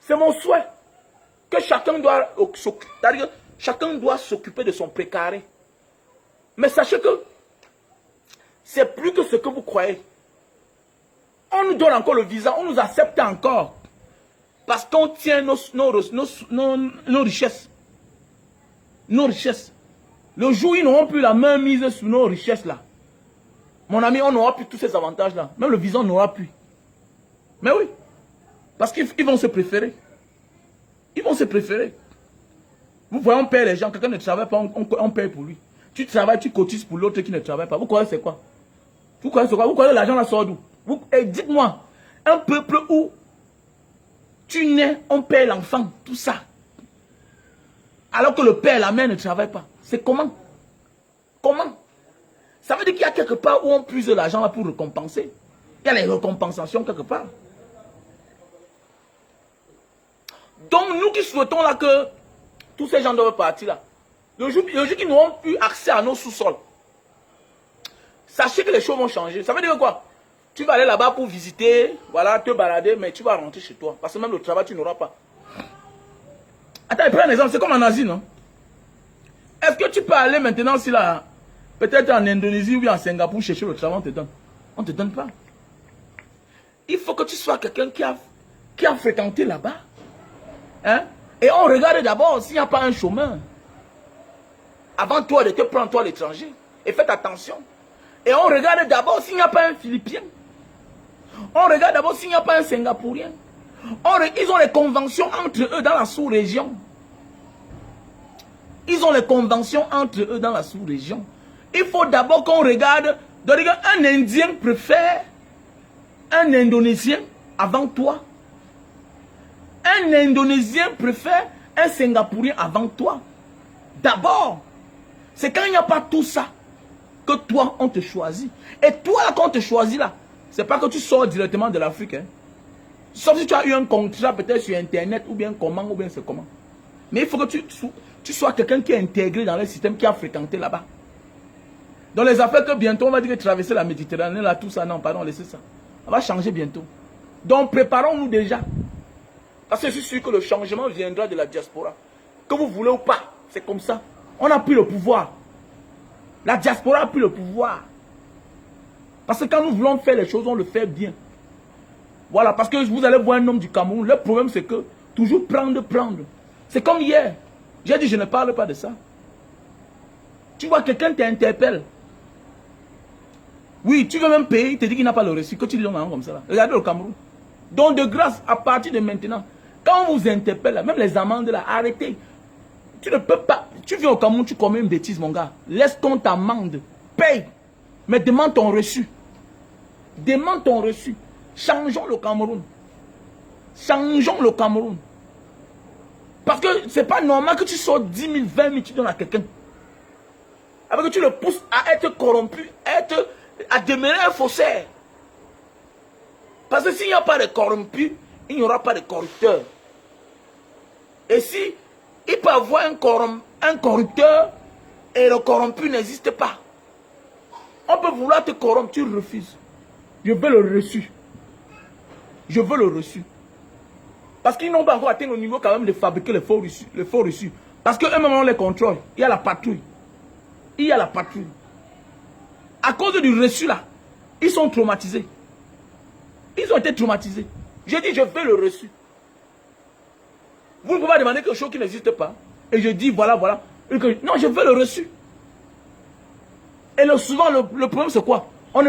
c'est mon souhait, que chacun doit s'occuper de son précaré. Mais sachez que c'est plus que ce que vous croyez. On nous donne encore le visa, on nous accepte encore. Parce qu'on tient nos richesses. Nos richesses. Le jour où ils n'auront plus la main mise sur nos richesses là, mon ami, on n'aura plus tous ces avantages là. Même le visa, on n'aura plus. Mais oui. Parce qu'ils vont se préférer. Ils vont se préférer. Vous voyez, on paye les gens. Quelqu'un ne travaille pas, on paye pour lui. Tu travailles, tu cotises pour l'autre qui ne travaille pas. Vous croyez c'est quoi? Vous croyez c'est quoi? Vous croyez l'argent là sort d'où? Dites-moi, un peuple où tu nais, on paye l'enfant, tout ça. Alors que le père et la mère ne travaillent pas. C'est comment? Comment? Ça veut dire qu'il y a quelque part où on puise l'argent là pour récompenser. Il y a les récompensations quelque part. Donc nous qui souhaitons là que tous ces gens doivent partir là, le jour qu'ils n'auront plus accès à nos sous-sols, sachez que les choses vont changer. Ça veut dire quoi? Tu vas aller là-bas pour visiter, voilà, te balader, mais tu vas rentrer chez toi. Parce que même le travail, tu n'auras pas. Attends, prends un exemple, c'est comme en Asie, non? Est-ce que tu peux aller maintenant, si là, peut-être en Indonésie ou bien en Singapour, chercher le travail, on te donne? On ne te donne pas. Il faut que tu sois quelqu'un qui a fréquenté là-bas. Hein? Et on regarde d'abord s'il n'y a pas un chômeur. Avant toi de te prendre toi à l'étranger. Et faites attention. Et on regarde d'abord s'il n'y a pas un Philippien. On regarde d'abord s'il n'y a pas un Singapourien. Ils ont les conventions entre eux dans la sous-région. Ils ont les conventions entre eux dans la sous-région. Il faut d'abord qu'on regarde. Un Indien préfère un Indonésien avant toi. Un Indonésien préfère un Singapourien avant toi. D'abord, c'est quand il n'y a pas tout ça que toi, on te choisit. Et toi, quand on te choisit là, c'est pas que tu sors directement de l'Afrique. Hein. Sauf si tu as eu un contrat peut-être sur Internet ou bien comment, ou bien c'est comment. Mais il faut que tu sois quelqu'un qui est intégré dans le système, qui a fréquenté là-bas. Dans les affaires que bientôt, on va dire que traverser la Méditerranée, là, tout ça, non, pardon, laissez ça. Ça va changer bientôt. Donc, préparons-nous déjà. Parce que je suis sûr que le changement viendra de la diaspora. Que vous voulez ou pas, c'est comme ça. On a pris le pouvoir. La diaspora a pris le pouvoir. Parce que quand nous voulons faire les choses, on le fait bien. Voilà, parce que vous allez voir un homme du Cameroun. Le problème, c'est que toujours prendre. C'est comme hier. J'ai dit, je ne parle pas de ça. Tu vois, quelqu'un t'interpelle. Oui, tu veux même payer, il te dit qu'il n'a pas le reçu. Que tu lui donnes comme ça. Là. Regardez le Cameroun. Donc, de grâce, à partir de maintenant, quand on vous interpelle, même les amendes, là, arrêtez. Tu ne peux pas. Tu viens au Cameroun, tu commets une bêtise, mon gars. Laisse ton amende. Paye. Mais demande ton reçu. Demande ton reçu. Changeons le Cameroun. Changeons le Cameroun. Parce que c'est pas normal que tu sors 10 000, 20 000, tu donnes à quelqu'un. Avec que tu le pousses à être corrompu, à demeurer un faussaire. Parce que s'il n'y a pas de corrompus, il n'y aura pas de corrupteurs. Et si il peut avoir un corrupteur et le corrompu n'existe pas, on peut vouloir te corrompre, tu refuses. Je veux le reçu. Je veux le reçu. Parce qu'ils n'ont pas encore atteint le niveau quand même de fabriquer les faux reçus. Parce qu'eux-mêmes on les contrôle. Il y a la patrouille. Il y a la patrouille. À cause du reçu là, ils sont traumatisés. Ils ont été traumatisés. J'ai dit, je veux le reçu. Vous ne pouvez pas demander quelque chose qui n'existe pas. Et je dis, voilà. Non, je veux le reçu. Et souvent, le problème, c'est quoi? On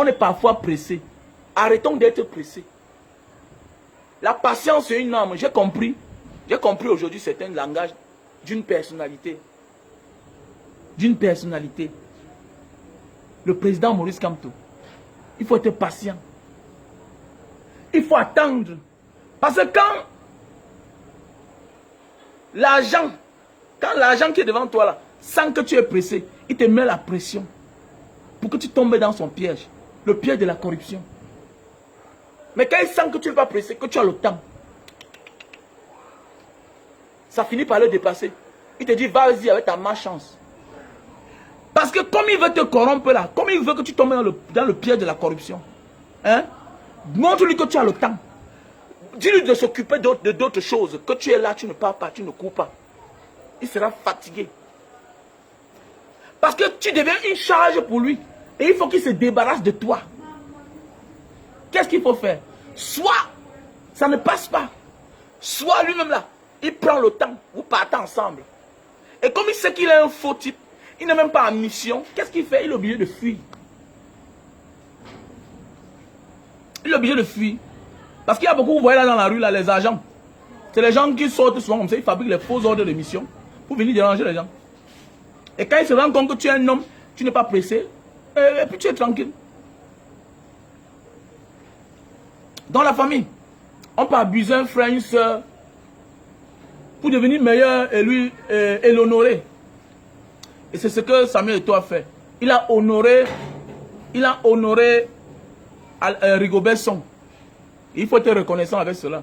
est parfois pressé. Arrêtons d'être pressés. La patience, c'est une arme. J'ai compris. J'ai compris aujourd'hui certains langages d'une personnalité. D'une personnalité. Le président Maurice Kamto. Il faut être patient. Il faut attendre. Parce que quand l'argent qui est devant toi là, sans que tu es pressé, il te met la pression pour que tu tombes dans son piège. Le piège de la corruption. Mais quand il sent que tu n'es pas pressé, que tu as le temps, ça finit par le dépasser. Il te dit, vas-y avec ta malchance. Parce que comme il veut te corrompre là, comme il veut que tu tombes dans le piège de la corruption, hein, montre-lui que tu as le temps. Dis-lui de s'occuper de d'autres choses. Que tu es là, tu ne pars pas, tu ne cours pas. Il sera fatigué. Parce que tu deviens une charge pour lui. Et il faut qu'il se débarrasse de toi. Qu'est-ce qu'il faut faire? Soit ça ne passe pas. Soit lui-même là, il prend le temps. Vous partez ensemble. Et comme il sait qu'il est un faux type, il n'est même pas en mission. Qu'est-ce qu'il fait? Il est obligé de fuir. Il est obligé de fuir. Parce qu'il y a beaucoup, vous voyez là dans la rue, là, les agents. C'est les gens qui sortent souvent comme ça, ils fabriquent les faux ordres de mission pour venir déranger les gens. Et quand ils se rendent compte que tu es un homme, tu n'es pas pressé, et puis tu es tranquille. Dans la famille, on peut abuser un frère, une soeur, pour devenir meilleur et lui et l'honorer. Et c'est ce que Samuel Eto'o a fait. Il a honoré Rigobert Song. Il faut être reconnaissant avec cela.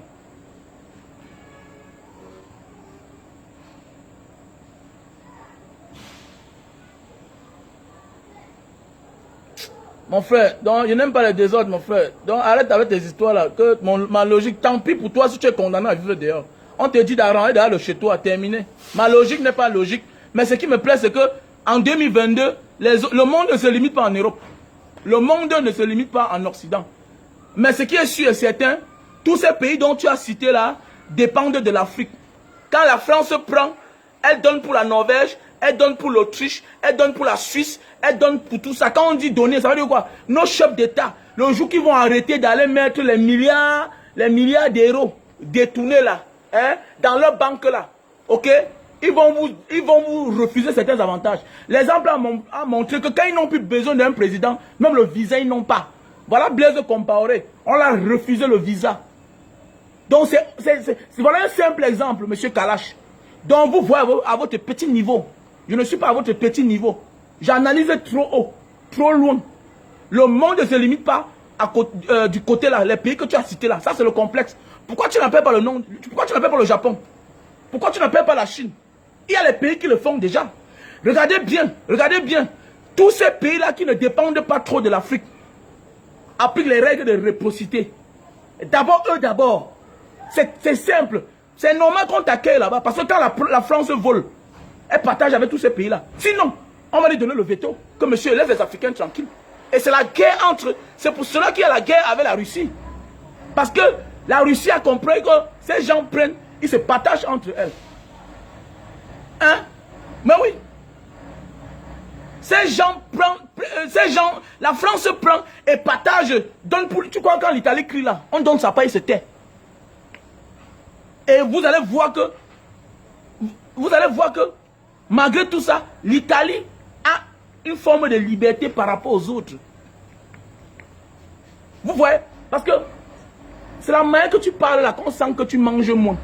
Mon frère, donc je n'aime pas les désordres, mon frère. Donc arrête avec tes histoires là. Que ma logique, tant pis pour toi si tu es condamné à vivre dehors. On te dit d'arranger derrière le chez toi, terminé. Ma logique n'est pas logique. Mais ce qui me plaît, c'est que en 2022, le monde ne se limite pas en Europe. Le monde ne se limite pas en Occident. Mais ce qui est sûr et certain, tous ces pays dont tu as cité là dépendent de l'Afrique. Quand la France prend, elle donne pour la Norvège, elle donne pour l'Autriche, elle donne pour la Suisse, elle donne pour tout ça. Quand on dit donner, ça veut dire quoi? Nos chefs d'État, le jour qu'ils vont arrêter d'aller mettre les milliards d'euros détournés là, hein, dans leur banque là, ok? Ils vont vous refuser certains avantages. L'exemple a montré que quand ils n'ont plus besoin d'un président, même le visa, ils n'ont pas. Voilà Blaise Compaoré. On l'a refusé le visa. Donc, voilà un simple exemple, monsieur Kalash. Donc, vous voyez à votre petit niveau. Je ne suis pas à votre petit niveau. J'analyse trop haut, trop loin. Le monde ne se limite pas du côté là, les pays que tu as cités là. Ça, c'est le complexe. Pourquoi tu n'appelles pas le nom? Pourquoi tu n'appelles pas le Japon? Pourquoi tu n'appelles pas la Chine? Il y a les pays qui le font déjà. Regardez bien, regardez bien. Tous ces pays-là qui ne dépendent pas trop de l'Afrique appliquent les règles de réciprocité. D'abord, eux d'abord. C'est simple. C'est normal qu'on t'accueille là-bas. Parce que quand la France vole, elle partage avec tous ces pays-là. Sinon, on va lui donner le veto. Que monsieur laisse les Africains tranquilles. Et c'est la guerre entre... C'est pour cela qu'il y a la guerre avec la Russie. Parce que la Russie a compris que ces gens prennent, ils se partagent entre elles. Hein? Mais oui. Ces gens la France prend et partage, donne pour... Tu crois quand l'Italie crie là, on donne sa part, il se tait. Et vous allez voir que, malgré tout ça, l'Italie a une forme de liberté par rapport aux autres. Vous voyez? Parce que c'est la manière que tu parles là qu'on sent que tu manges moins.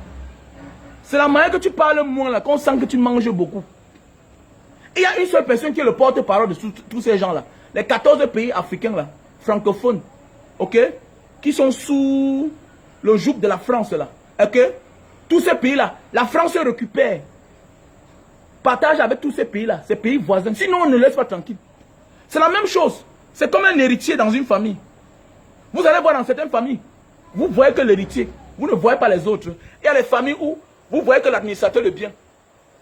C'est la manière que tu parles moins là qu'on sent que tu manges beaucoup. Il y a une seule personne qui est le porte-parole de tous ces gens là. Les 14 pays africains là, francophones, ok? Qui sont sous le joug de la France là, ok? Tous ces pays-là, la France se récupère. Partage avec tous ces pays-là, ces pays voisins. Sinon, on ne laisse pas tranquille. C'est la même chose. C'est comme un héritier dans une famille. Vous allez voir dans certaines familles, vous voyez que l'héritier, vous ne voyez pas les autres. Il y a les familles où vous voyez que l'administrateur est bien.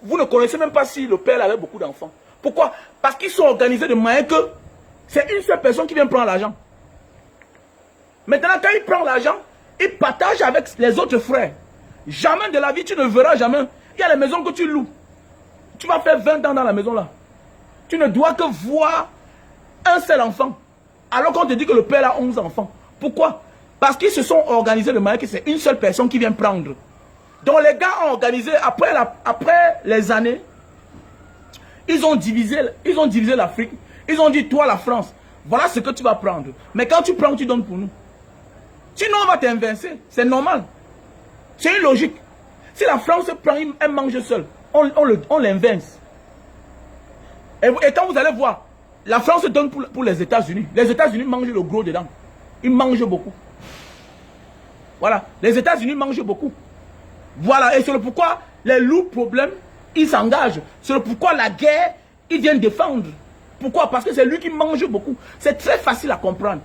Vous ne connaissez même pas si le père avait beaucoup d'enfants. Pourquoi? Parce qu'ils sont organisés de manière que c'est une seule personne qui vient prendre l'argent. Maintenant, quand il prend l'argent, il partage avec les autres frères. Jamais de la vie, tu ne verras jamais. Il y a les maisons que tu loues. Tu vas faire 20 ans dans la maison là. Tu ne dois que voir un seul enfant. Alors qu'on te dit que le père a 11 enfants. Pourquoi? Parce qu'ils se sont organisés de manière que c'est une seule personne qui vient prendre. Donc les gars ont organisé, après les années, ils ont divisé l'Afrique. Ils ont dit, toi la France, voilà ce que tu vas prendre. Mais quand tu prends, tu donnes pour nous. Sinon on va t'invincer. C'est normal. C'est une logique. Si la France prend, elle mange seule. On l'invince. Et quand vous allez voir, la France donne pour les États-Unis. Les États-Unis mangent le gros dedans. Ils mangent beaucoup. Voilà. Les États-Unis mangent beaucoup. Voilà. Et c'est le pourquoi les lourds problèmes, ils s'engagent. C'est le pourquoi la guerre, ils viennent défendre. Pourquoi? Parce que c'est lui qui mange beaucoup. C'est très facile à comprendre.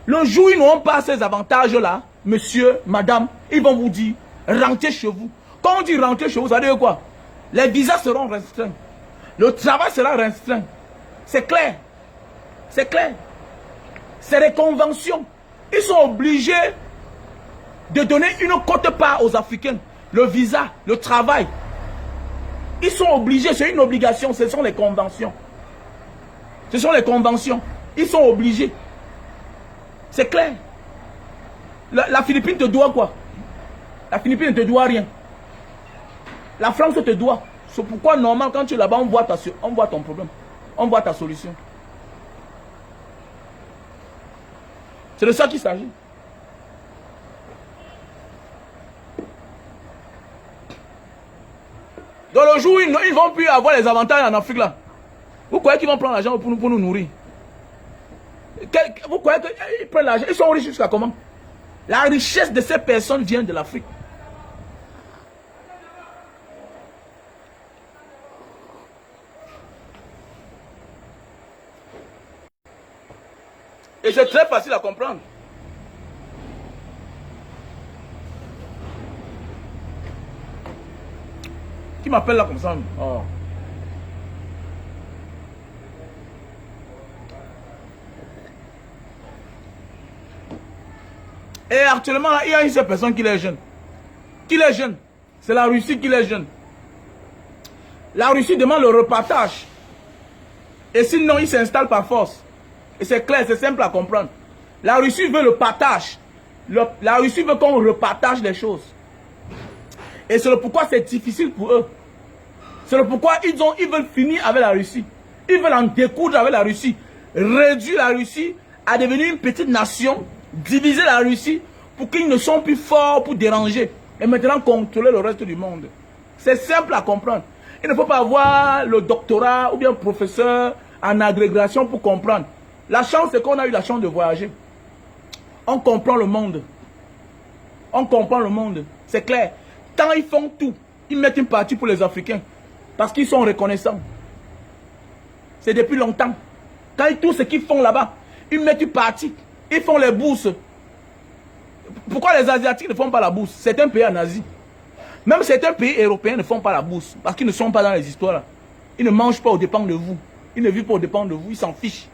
Le jour où ils n'auront pas ces avantages-là, monsieur, madame, ils vont vous dire, rentrez chez vous. Quand on dit rentrer chez vous, ça veut dire quoi? Les visas seront restreints. Le travail sera restreint. C'est clair. C'est clair. C'est des conventions. Ils sont obligés de donner une quote-part aux Africains. Le visa, le travail. Ils sont obligés, c'est une obligation, ce sont les conventions. Ce sont les conventions. Ils sont obligés. C'est clair. La Philippine te doit quoi? La Philippine ne te doit rien. La France te doit. C'est pourquoi, normalement, quand tu es là-bas, on voit ton problème. On voit ta solution. C'est de ça qu'il s'agit. Donc le jour où ils ne vont plus avoir les avantages en Afrique là, vous croyez qu'ils vont prendre l'argent pour nous nourrir? Vous croyez qu'ils prennent l'argent? Ils sont riches jusqu'à comment? La richesse de ces personnes vient de l'Afrique. Et c'est très facile à comprendre. Qui m'appelle là comme ça? Oh. Et actuellement, là, il y a une seule personne qui est jeune. Qui est jeune? C'est la Russie qui est jeune. La Russie demande le repartage. Et sinon, il s'installe par force. Et c'est clair, c'est simple à comprendre. La Russie veut le partage. La Russie veut qu'on repartage les choses. Et c'est le pourquoi c'est difficile pour eux. C'est le pourquoi ils veulent finir avec la Russie. Ils veulent en découdre avec la Russie. Réduire la Russie à devenir une petite nation. Diviser la Russie pour qu'ils ne sont plus forts pour déranger. Et maintenant contrôler le reste du monde. C'est simple à comprendre. Il ne faut pas avoir le doctorat ou bien professeur en agrégation pour comprendre. La chance, c'est qu'on a eu la chance de voyager. On comprend le monde. On comprend le monde. C'est clair. Quand ils font tout, ils mettent une partie pour les Africains. Parce qu'ils sont reconnaissants. C'est depuis longtemps. Quand tout ce qu'ils font là-bas, ils mettent une partie. Ils font les bourses. Pourquoi les Asiatiques ne font pas la bourse? C'est un pays en Asie. Même certains pays européens ne font pas la bourse. Parce qu'ils ne sont pas dans les histoires là. Ils ne mangent pas aux dépens de vous. Ils ne vivent pas aux dépens de vous. Ils s'en fichent.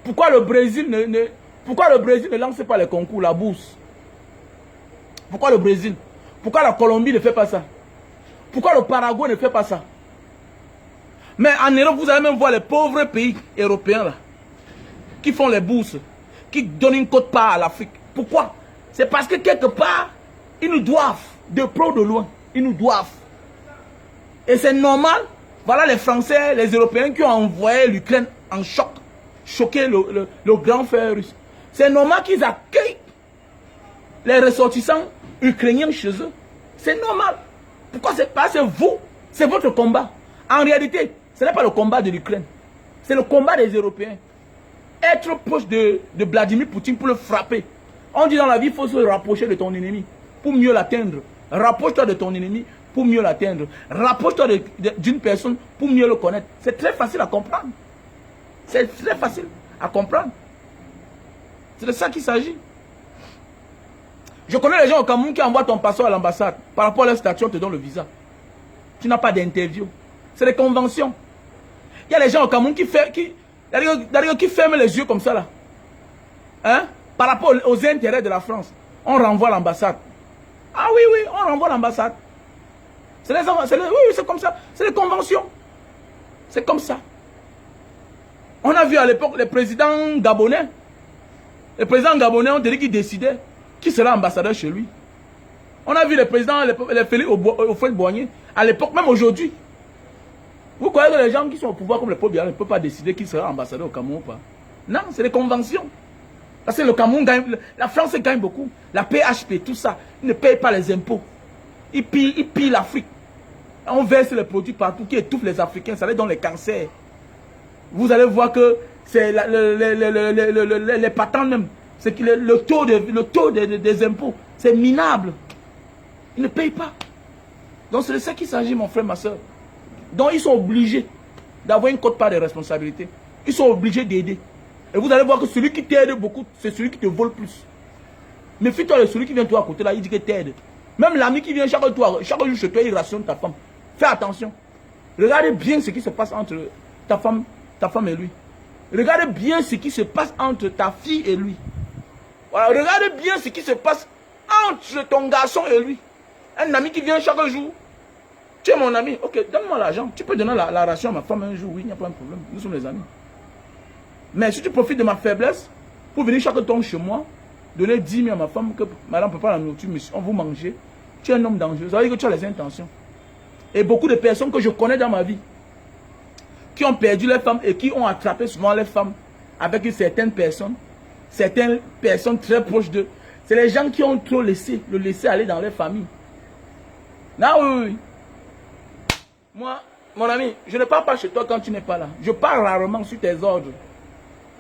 Pourquoi le Brésil ne lance pas les concours, la bourse? Pourquoi le Brésil? Pourquoi la Colombie ne fait pas ça? Pourquoi le Paraguay ne fait pas ça? Mais en Europe, vous allez même voir les pauvres pays européens là, qui font les bourses, qui donnent une quote-part à l'Afrique. Pourquoi? C'est parce que quelque part, ils nous doivent, de près ou de loin, ils nous doivent. Et c'est normal, voilà les Français, les Européens qui ont envoyé l'Ukraine en choc, choquer le grand frère russe. C'est normal qu'ils accueillent les ressortissants ukrainiens chez eux. C'est normal. Pourquoi? C'est parce que vous, c'est votre combat. En réalité, ce n'est pas le combat de l'Ukraine. C'est le combat des Européens. Être proche de Vladimir Poutine pour le frapper. On dit dans la vie, il faut se rapprocher de ton ennemi pour mieux l'atteindre. Rapproche-toi de ton ennemi pour mieux l'atteindre. Rapproche-toi d'une personne pour mieux le connaître. C'est très facile à comprendre. C'est très facile à comprendre. C'est de ça qu'il s'agit. Je connais les gens au Cameroun qui envoient ton passeport à l'ambassade. Par rapport à leur statut, on te donne le visa. Tu n'as pas d'interview. C'est des conventions. Il y a les gens au Cameroun qui ferment les yeux comme ça là. Hein? Par rapport aux intérêts de la France. On renvoie l'ambassade. Ah oui, oui, on renvoie l'ambassade. Oui, c'est comme ça. C'est les conventions. C'est comme ça. On a vu à l'époque les présidents gabonais. Les présidents gabonais ont dit qu'ils décidaient qui sera ambassadeur chez lui. On a vu les présidents, les Félix Houphouët-Boigny, à l'époque, même aujourd'hui. Vous croyez que les gens qui sont au pouvoir comme le Paul Biya ne peuvent pas décider qui sera ambassadeur au Cameroun ou pas? Non, c'est des conventions. Parce que le Cameroun gagne, la France gagne beaucoup. La PHP, tout ça, ils ne payent pas les impôts. Ils pillent l'Afrique. On verse les produits partout qui étouffent les Africains, ça les donne les cancers. Vous allez voir que c'est les patents même. C'est que le taux des impôts, c'est minable. Ils ne payent pas. Donc c'est de ça qu'il s'agit, mon frère, ma soeur. Donc ils sont obligés d'avoir une quote-part de responsabilité. Ils sont obligés d'aider. Et vous allez voir que celui qui t'aide beaucoup, c'est celui qui te vole plus. Méfie-toi de celui qui vient toi à côté là, il dit que t'aide. Même l'ami qui vient chaque jour chez toi, il rationne ta femme. Fais attention. Regardez bien ce qui se passe entre ta femme et lui. Regardez bien ce qui se passe entre ta fille et lui. Voilà, regardez bien ce qui se passe entre ton garçon et lui. Un ami qui vient chaque jour. Tu es mon ami, ok, donne-moi l'argent. Tu peux donner la ration à ma femme un jour, oui, il n'y a pas de problème. Nous sommes les amis. Mais si tu profites de ma faiblesse pour venir chaque temps chez moi, donner 10 000 à ma femme, que madame ne peut pas la nourriture, mais on vous manger, tu es un homme dangereux. Ça veut dire que tu as les intentions. Et beaucoup de personnes que je connais dans ma vie, qui ont perdu les femmes et qui ont attrapé souvent les femmes avec certaines personnes très proches d'eux. C'est les gens qui ont trop laissé aller dans leur famille. Là, oui. Moi, mon ami, je ne pars pas chez toi quand tu n'es pas là. Je pars rarement sur tes ordres.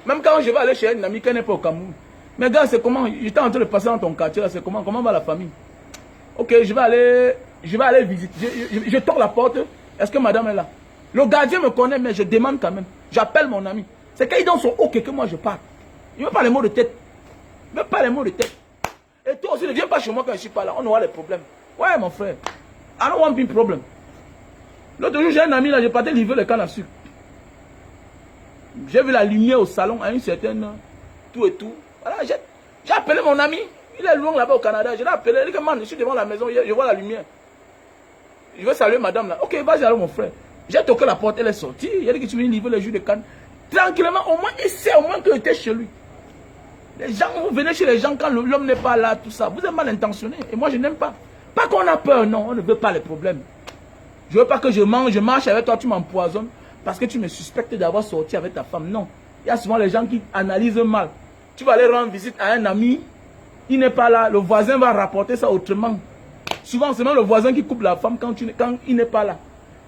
Même quand je vais aller chez une amie qui n'est pas au Cameroun. Mais gars, c'est comment? J'étais en train de passer dans ton quartier là, c'est comment? Comment va la famille? Ok, je vais aller visiter. Je toque la porte. Est-ce que madame est là? Le gardien me connaît, mais je demande quand même. J'appelle mon ami. C'est quand il donne son OK que moi je pars. Il ne veut pas les mots de tête. Il ne veut pas les mots de tête. Et toi aussi, ne viens pas chez moi quand je ne suis pas là. On aura des problèmes. Ouais, mon frère. I don't want big problem. L'autre jour, j'ai un ami là, j'ai parti livrer le canne à sucre. J'ai vu la lumière au salon à une certaine heure. Tout et tout. Voilà, j'ai appelé mon ami. Il est loin là-bas au Canada. Je l'ai appelé. Il dit que man, je suis devant la maison. Je vois la lumière. Je veux saluer madame là. Ok, vas-y alors mon frère. J'ai toqué la porte, elle est sortie. Il a dit que tu viens livrer le jus de canne. Tranquillement, au moins, il sait au moins que tu étais chez lui. Les gens, vous venez chez les gens quand l'homme n'est pas là, tout ça. Vous êtes mal intentionné. Et moi, je n'aime pas. Pas qu'on a peur, non. On ne veut pas les problèmes. Je ne veux pas que je marche avec toi, tu m'empoisonnes. Parce que tu me suspectes d'avoir sorti avec ta femme. Non. Il y a souvent les gens qui analysent mal. Tu vas aller rendre visite à un ami. Il n'est pas là. Le voisin va rapporter ça autrement. Souvent, c'est même le voisin qui coupe la femme quand il n'est pas là.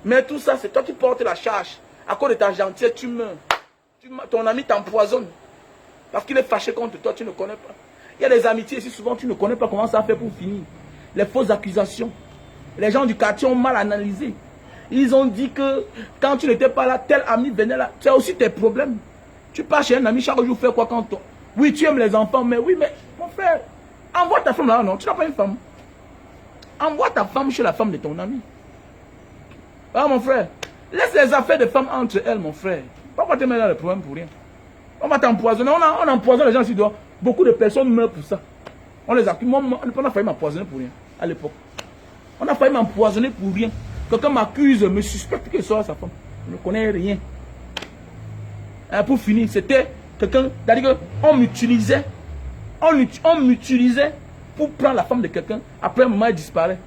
Mais tout ça, c'est toi qui portes la charge. À cause de ta gentillesse, tu meurs. Ton ami t'empoisonne. Parce qu'il est fâché contre toi, tu ne connais pas. Il y a des amitiés ici, souvent tu ne connais pas comment ça fait pour finir. Les fausses accusations. Les gens du quartier ont mal analysé. Ils ont dit que quand tu n'étais pas là, tel ami venait là. Tu as aussi tes problèmes. Tu pars chez un ami chaque jour, fais quoi quand toi? Oui, tu aimes les enfants, mais oui, mais mon frère, envoie ta femme là, non, tu n'as pas une femme. Envoie ta femme chez la femme de ton ami. Ah mon frère, laisse les affaires de femmes entre elles, mon frère. Pourquoi tu mets dans les problèmes pour rien? On va t'empoisonner, on empoisonne les gens ici dehors. Beaucoup de personnes meurent pour ça. On les accuse. Moi, on a failli m'empoisonner pour rien à l'époque. On a failli m'empoisonner pour rien. Quelqu'un m'accuse, me suspecte que ce soit sa femme. Je ne connais rien. Et pour finir, c'était quelqu'un, c'est-à-dire qu'on m'utilisait. On m'utilisait pour prendre la femme de quelqu'un. Après un moment, elle disparaît.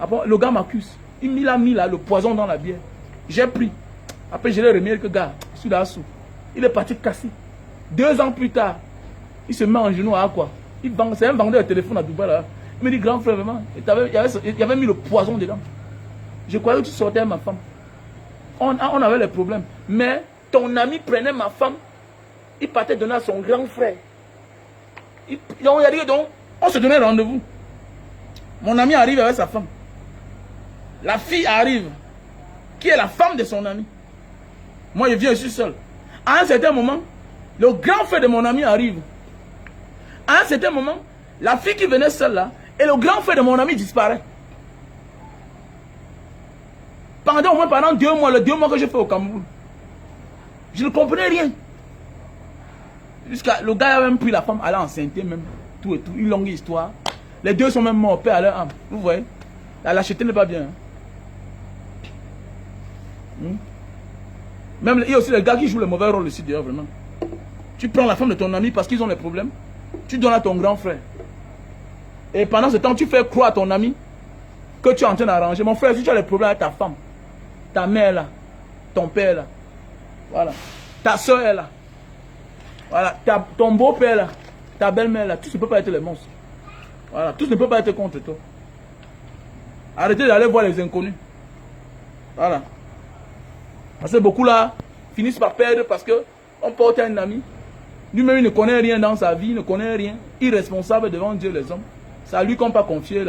Après, le gars m'accuse. Il a mis là, le poison dans la bière. J'ai pris. Après, je l'ai remis que gars, je suis là sous. Il est parti casser. 2 ans plus tard, il se met en genoux à quoi? C'est un vendeur de téléphone à Dubaï là. Il me dit, grand frère, vraiment, il avait mis le poison dedans. Je croyais que tu sortais avec ma femme. On avait les problèmes. Mais ton ami prenait ma femme, il partait donner à son grand frère. Donc, on se donnait rendez-vous. Mon ami arrive avec sa femme. La fille arrive, qui est la femme de son ami. Moi, je viens, je suis seul. À un certain moment, le grand frère de mon ami arrive. À un certain moment, la fille qui venait seule là, et le grand frère de mon ami disparaît. Pendant 2 mois, les 2 mois que j'ai fait au Cameroun, je ne comprenais rien. Jusqu'à le gars a même pris la femme, elle a enceinté même, tout et tout, une longue histoire. Les 2 sont même morts, paix à leur âme. Vous voyez, la lâcheté n'est pas bien. Même, il y a aussi les gars qui jouent le mauvais rôle ici d'ailleurs, vraiment. Tu prends la femme de ton ami parce qu'ils ont des problèmes, tu donnes à ton grand frère. Et pendant ce temps, tu fais croire à ton ami que tu es en train d'arranger. Mon frère, si tu as des problèmes avec ta femme, ta mère là, ton père là, voilà, ta soeur est là, voilà, ton beau-père là, ta belle-mère là, tous ne peuvent pas être les monstres. Voilà, tous ne peuvent pas être contre toi. Arrêtez d'aller voir les inconnus. Voilà. Parce que beaucoup là finissent par perdre parce qu'on porte un ami. Lui-même, il ne connaît rien dans sa vie, il ne connaît rien. Irresponsable devant Dieu, les hommes. C'est à lui qu'on peut confier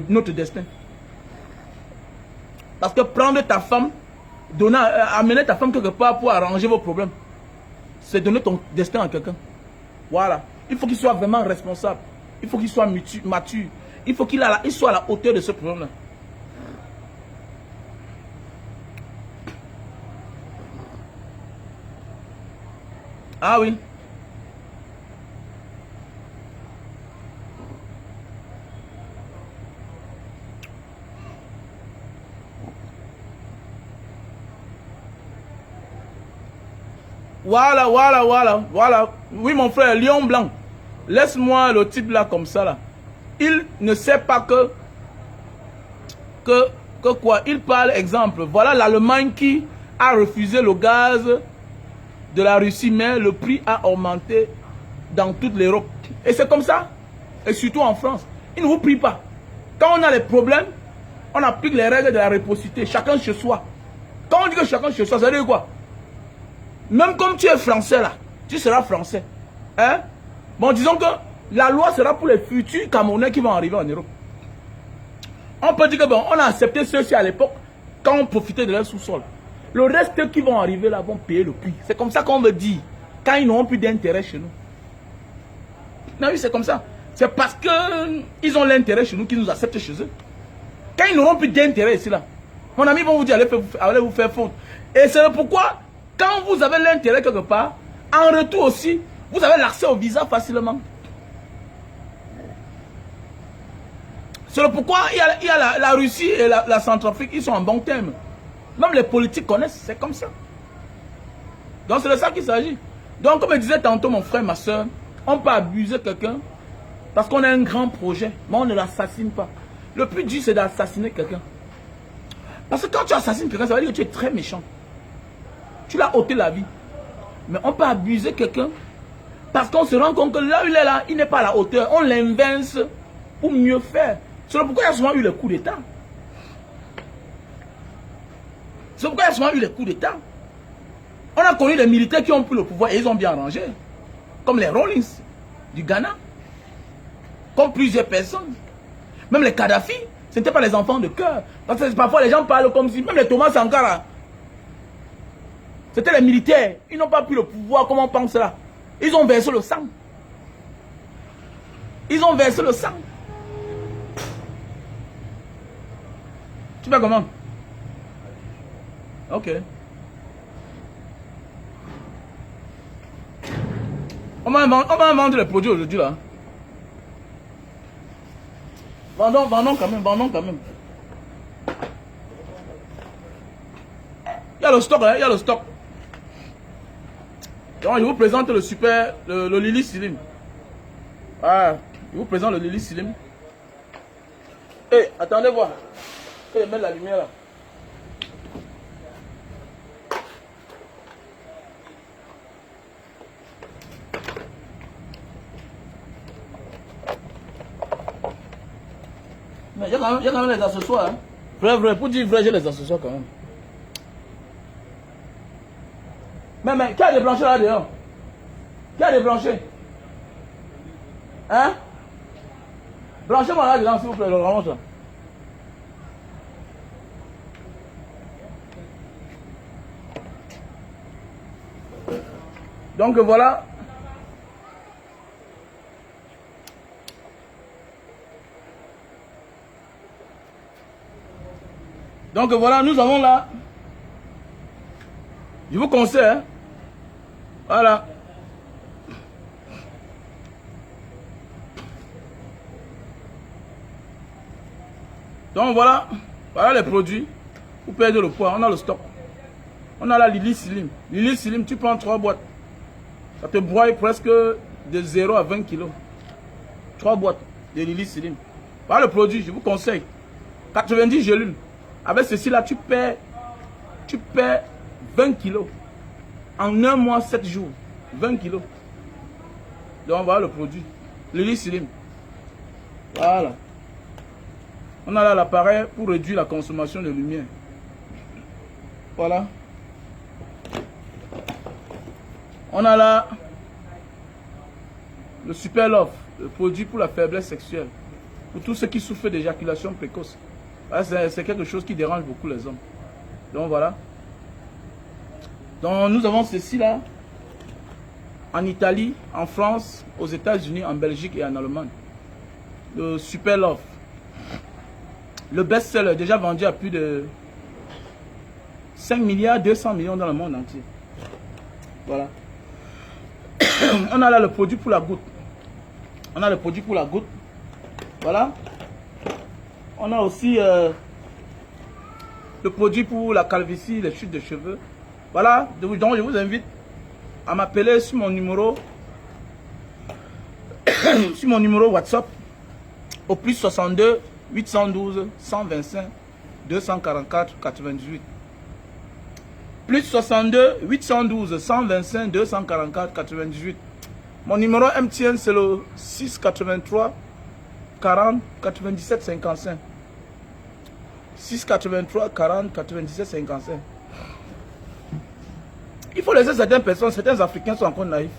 notre destin. Parce que prendre ta femme, amener ta femme quelque part pour arranger vos problèmes, c'est donner ton destin à quelqu'un. Voilà. Il faut qu'il soit vraiment responsable. Il faut qu'il soit mature. Il faut qu'il soit à la hauteur de ce problème-là. Ah oui. Voilà. Oui, mon frère, lion blanc. Laisse-moi le type là comme ça là. Il ne sait pas que quoi. Il parle, exemple. Voilà l'Allemagne qui a refusé le gaz de la Russie, mais le prix a augmenté dans toute l'Europe. Et c'est comme ça. Et surtout en France. Ils ne vous prient pas. Quand on a les problèmes, on applique les règles de la réciprocité. Chacun chez soi. Quand on dit que chacun chez soi, ça veut dire quoi? Même comme tu es français là, tu seras français. Hein? Bon, disons que la loi sera pour les futurs Camerounais qui vont arriver en Europe. On peut dire que bon, on a accepté ceux-ci à l'époque quand on profitait de leur sous-sol. Le reste qui vont arriver là vont payer le prix. C'est comme ça qu'on me dit. quand ils n'auront plus d'intérêt chez nous. Non, oui, c'est comme ça. C'est parce qu'ils ont l'intérêt chez nous qu'ils nous acceptent chez eux. Quand ils n'auront plus d'intérêt ici, là, mon ami vont vous dire, allez vous faire faute. Et c'est pourquoi, quand vous avez l'intérêt quelque part, en retour aussi, vous avez l'accès au visa facilement. C'est pourquoi il y a la Russie et la Centrafrique, ils sont en bon terme. Même les politiques connaissent, c'est comme ça. Donc c'est de ça qu'il s'agit. Donc comme je disais tantôt mon frère, ma soeur, on peut abuser quelqu'un parce qu'on a un grand projet, mais on ne l'assassine pas. Le plus dur c'est d'assassiner quelqu'un. Parce que quand tu assassines quelqu'un, ça veut dire que tu es très méchant. Tu l'as ôté la vie. Mais on peut abuser quelqu'un parce qu'on se rend compte que là où il est là, il n'est pas à la hauteur. On l'inverse pour mieux faire. C'est pourquoi il y a souvent eu les coups d'État. C'est pourquoi il y a souvent eu les coups d'État. On a connu des militaires qui ont pris le pouvoir et ils ont bien arrangé. Comme les Rawlings du Ghana. Comme plusieurs personnes. Même les Kadhafi, ce n'étaient pas les enfants de cœur. Parce que parfois les gens parlent comme si, même les Thomas Sankara, c'était les militaires. Ils n'ont pas pris le pouvoir comme on pense là. Ils ont versé le sang. Ils ont versé le sang. Tu fais comment? Ok. On va vendre les produits aujourd'hui là. Vendons quand même, vendons quand même. Il y a le stock, hein, il y a le stock. Donc, je vous présente le super, le Lily Slim. Ah, je vous présente le Lily Slim. Eh, attendez voir. Je vais mettre la lumière là. Mais il y a quand même les accessoires. Hein. Vrai, pour dire vrai, j'ai les accessoires quand même. Mais qui a débranché là dehors? Qui a débranché? Hein? Branchez-moi là dedans s'il vous plaît, le rallonge là. Donc voilà. Donc voilà, nous avons là. Je vous conseille. Hein? Voilà. Donc voilà. Voilà les produits. Pour perdre le poids. On a le stock. On a la Lily Slim. Lily Slim, tu prends 3 boîtes. Ça te broie presque de 0 à 20 kg. 3 boîtes de Lily Slim. Voilà le produit, je vous conseille. 90 gélules. Avec ceci là, tu perds 20 kg. En 1 mois, 7 jours. 20 kg. Donc voilà le produit. Lily Slim. Voilà. On a là l'appareil pour réduire la consommation de lumière. Voilà. On a là le Super Love, le produit pour la faiblesse sexuelle. Pour tous ceux qui souffrent d'éjaculation précoce. C'est quelque chose qui dérange beaucoup les hommes. Donc voilà. Donc nous avons ceci là. En Italie, en France, aux États-Unis, en Belgique et en Allemagne. Le Super Love. Le best-seller déjà vendu à plus de 5 milliards 200 millions dans le monde entier. Voilà. On a là le produit pour la goutte. On a le produit pour la goutte. Voilà. On a aussi le produit pour la calvitie, les chutes de cheveux. Voilà. Donc je vous invite à m'appeler sur mon numéro sur mon numéro WhatsApp au plus 62 812 125 244 98. Plus 62 812 125 244 98. Mon numéro MTN c'est le 683 40 97 55. 683 40 97 55. Il faut laisser certaines personnes, certains Africains sont encore naïfs.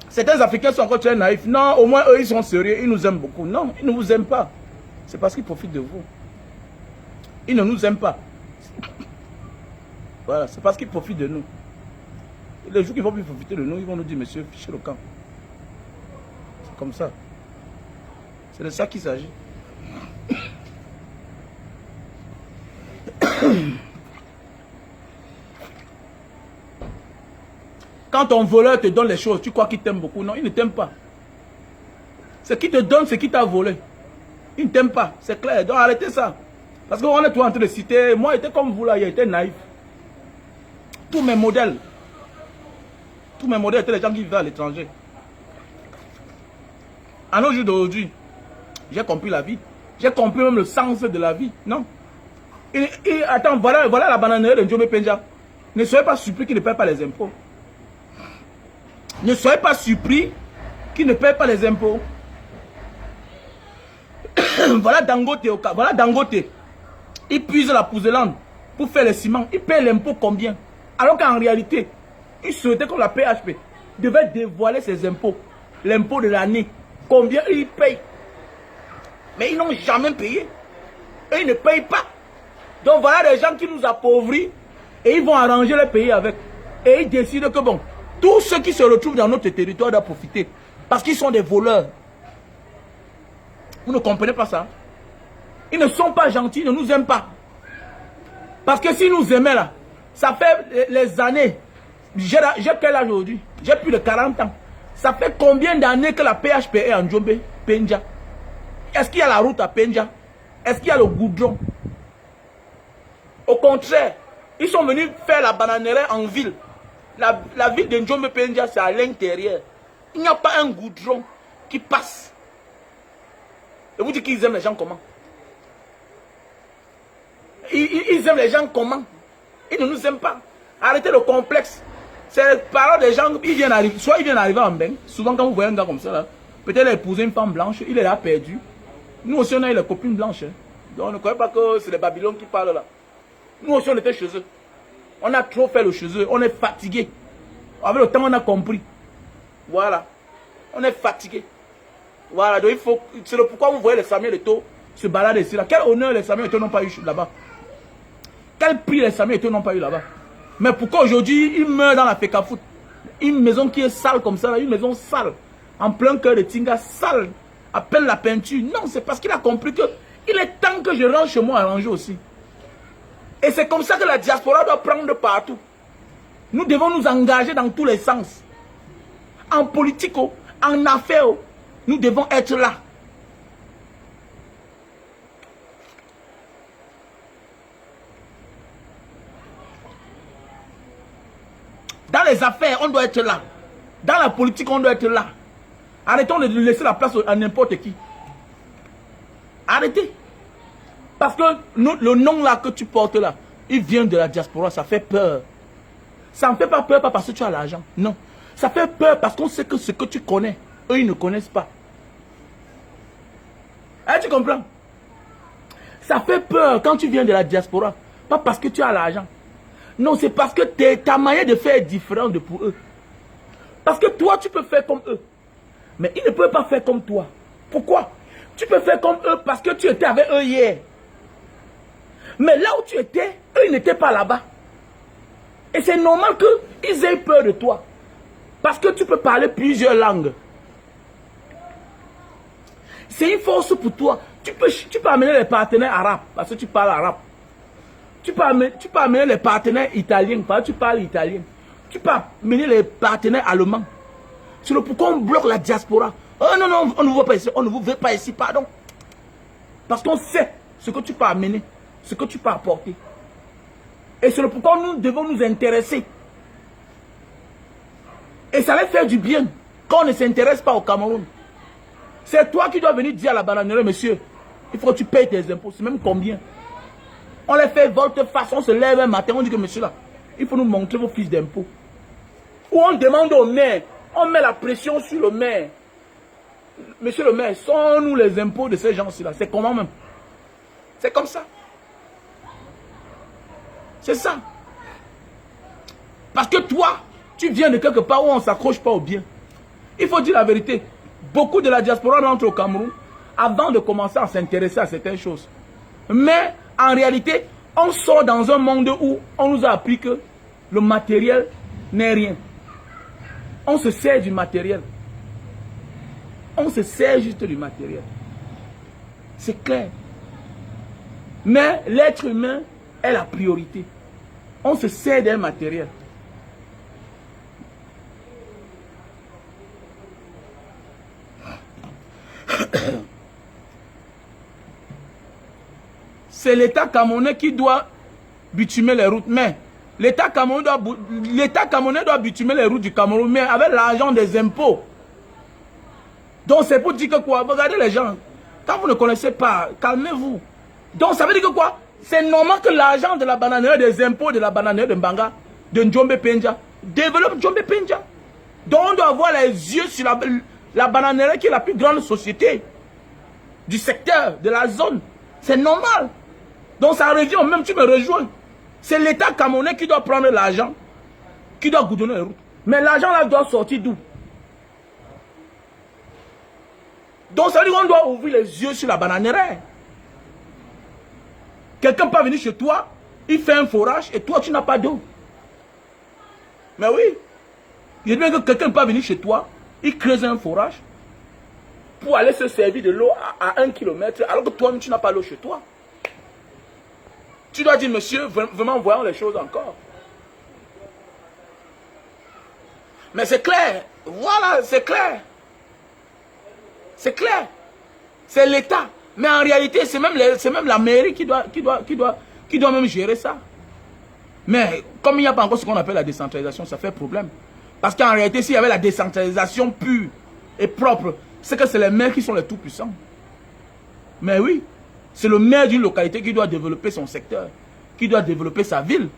Certains Africains sont encore très naïfs. Non, au moins eux ils sont sérieux, ils nous aiment beaucoup. Non, ils ne vous aiment pas. C'est parce qu'ils profitent de vous. Ils ne nous aiment pas. Voilà, c'est parce qu'ils profitent de nous. Les jours qu'ils vont plus profiter de nous, ils vont nous dire, monsieur, fichez le camp. C'est comme ça. C'est de ça qu'il s'agit. Quand ton voleur te donne les choses, tu crois qu'il t'aime beaucoup? Non, il ne t'aime pas. Ce qui te donne, c'est qui t'a volé. Il ne t'aime pas, c'est clair. Donc arrêtez ça. Parce qu'on est tout en train de citer. Moi, j'étais comme vous là, j'étais naïf. Tous mes modèles étaient les gens qui vivaient à l'étranger. À nos jours d'aujourd'hui, j'ai compris la vie. J'ai compris même le sens de la vie. Non. Et attends, voilà la bananerie de Njombe Penja. Ne soyez pas surpris qu'il ne paye pas les impôts. Ne soyez pas surpris qu'il ne paye pas les impôts. Voilà Dangote. Voilà Dangote. Il puise la pouzelande pour faire le ciment. Il paye l'impôt combien? Alors qu'en réalité, il souhaitait que la PHP devait dévoiler ses impôts. L'impôt de l'année. Combien il paye? Mais ils n'ont jamais payé. Et ils ne payent pas. Donc voilà des gens qui nous appauvrissent. Et ils vont arranger les pays avec. Et ils décident que bon, tous ceux qui se retrouvent dans notre territoire doivent profiter. Parce qu'ils sont des voleurs. Vous ne comprenez pas ça? Ils ne sont pas gentils, ils ne nous aiment pas. Parce que s'ils nous aimaient là, ça fait les années. J'ai quel âge aujourd'hui? J'ai plus de 40 ans. Ça fait combien d'années que la PHP est en Njombe Penja? Est-ce qu'il y a la route à Penja? Est-ce qu'il y a le goudron? Au contraire, ils sont venus faire la bananerie en ville. La ville de Njombe Penja, c'est à l'intérieur. Il n'y a pas un goudron qui passe. Et vous dites qu'ils aiment les gens comment? Ils aiment les gens comment? Ils ne nous aiment pas. Arrêtez le complexe. C'est les parents des gens, ils viennent arriver, soit ils viennent arriver en bain. Souvent quand vous voyez un gars comme ça, peut-être il a épousé une femme blanche, il est là perdu. Nous aussi on a eu les copines blanches. Hein. Donc on ne croyait pas que c'est les Babylons qui parlent là. Nous aussi on était chez eux. On a trop fait le chez eux, on est fatigué. Avec le temps on a compris. Voilà. On est fatigué. Voilà, donc il faut. C'est le pourquoi vous voyez les Samuel Eto'o se balader ici là. Quel honneur les Samuel Eto'o n'ont pas eu là-bas? Quel prix les Samuel Eto'o n'ont pas eu là-bas? Mais pourquoi aujourd'hui ils meurent dans la Fekafout? Une maison qui est sale comme ça, là, une maison sale, en plein cœur de Tinga, sale, à peine la peinture. Non, c'est parce qu'il a compris que il est temps que je rentre chez moi à ranger aussi. Et c'est comme ça que la diaspora doit prendre partout. Nous devons nous engager dans tous les sens. En politique, en affaires, nous devons être là. Dans les affaires, on doit être là. Dans la politique, on doit être là. Arrêtons de laisser la place à n'importe qui. Arrêtez. Parce que le nom là que tu portes là, il vient de la diaspora, ça fait peur. Ça ne fait pas peur pas parce que tu as l'argent. Non. Ça fait peur parce qu'on sait que ce que tu connais, eux, ils ne connaissent pas. Hein, tu comprends? Ça fait peur quand tu viens de la diaspora. Pas parce que tu as l'argent. Non, c'est parce que ta manière de faire est différente de pour eux. Parce que toi, tu peux faire comme eux. Mais ils ne peuvent pas faire comme toi. Pourquoi? Tu peux faire comme eux parce que tu étais avec eux hier. Mais là où tu étais, eux, ils n'étaient pas là-bas. Et c'est normal qu'ils aient peur de toi. Parce que tu peux parler plusieurs langues. C'est une force pour toi. Tu peux amener les partenaires arabes parce que tu parles arabe. Tu peux amener les partenaires italiens parce que tu parles italien. Tu peux amener les partenaires allemands. C'est le pourquoi on bloque la diaspora. Oh non, non, on ne vous veut pas ici. On ne vous veut pas ici, pardon. Parce qu'on sait ce que tu peux amener, ce que tu peux apporter. Et c'est le pourquoi nous devons nous intéresser. Et ça va faire du bien quand on ne s'intéresse pas au Cameroun. C'est toi qui dois venir dire à la bananerie, monsieur, il faut que tu payes tes impôts. C'est même combien? On les fait volte-face, on se lève un matin, on dit que monsieur là, il faut nous montrer vos fiches d'impôts. Ou on demande au maire, on met la pression sur le maire. Monsieur le maire, sont-nous les impôts de ces gens-ci là? C'est comment même? C'est comme ça. C'est ça. Parce que toi, tu viens de quelque part où on ne s'accroche pas au bien. Il faut dire la vérité. Beaucoup de la diaspora rentre au Cameroun avant de commencer à s'intéresser à certaines choses. Mais en réalité, On sort dans un monde où on nous a appris que le matériel n'est rien. On se sert du matériel. On se sert juste du matériel. C'est clair. Mais l'être humain est la priorité. On se sert d'un matériel. C'est l'État camerounais qui doit bitumer les routes. Mais l'État camerounais doit bitumer les routes du Cameroun, mais avec l'argent des impôts. Donc c'est pour dire que quoi? Regardez les gens. Quand vous ne connaissez pas, calmez-vous. Donc ça veut dire que quoi? C'est normal que l'argent de la bananerie, des impôts de la bananerie de Mbanga, de Njombe Penja, développe Njombe Penja. Donc on doit avoir les yeux sur la bananerie qui est la plus grande société du secteur, de la zone. C'est normal. Donc ça revient au même, tu me rejoins. C'est l'État camerounais qui doit prendre l'argent, qui doit goudronner les routes. Mais l'argent là doit sortir d'où? Donc ça veut dire qu'on doit ouvrir les yeux sur la bananerie. Quelqu'un peut venir chez toi, il fait un forage et toi tu n'as pas d'eau. Mais oui. Il y a bien que quelqu'un peut venir chez toi, il creuse un forage pour aller se servir de l'eau à 1 kilomètre alors que toi tu n'as pas l'eau chez toi. Tu dois dire, monsieur, vraiment voyons les choses encore. Mais c'est clair. Voilà, c'est clair. C'est clair. C'est l'État. Mais en réalité, c'est même la mairie qui doit même gérer ça. Mais comme il n'y a pas encore ce qu'on appelle la décentralisation, ça fait problème. Parce qu'en réalité, s'il y avait la décentralisation pure et propre, c'est que c'est les maires qui sont les tout puissants. Mais oui. C'est le maire d'une localité qui doit développer son secteur, qui doit développer sa ville.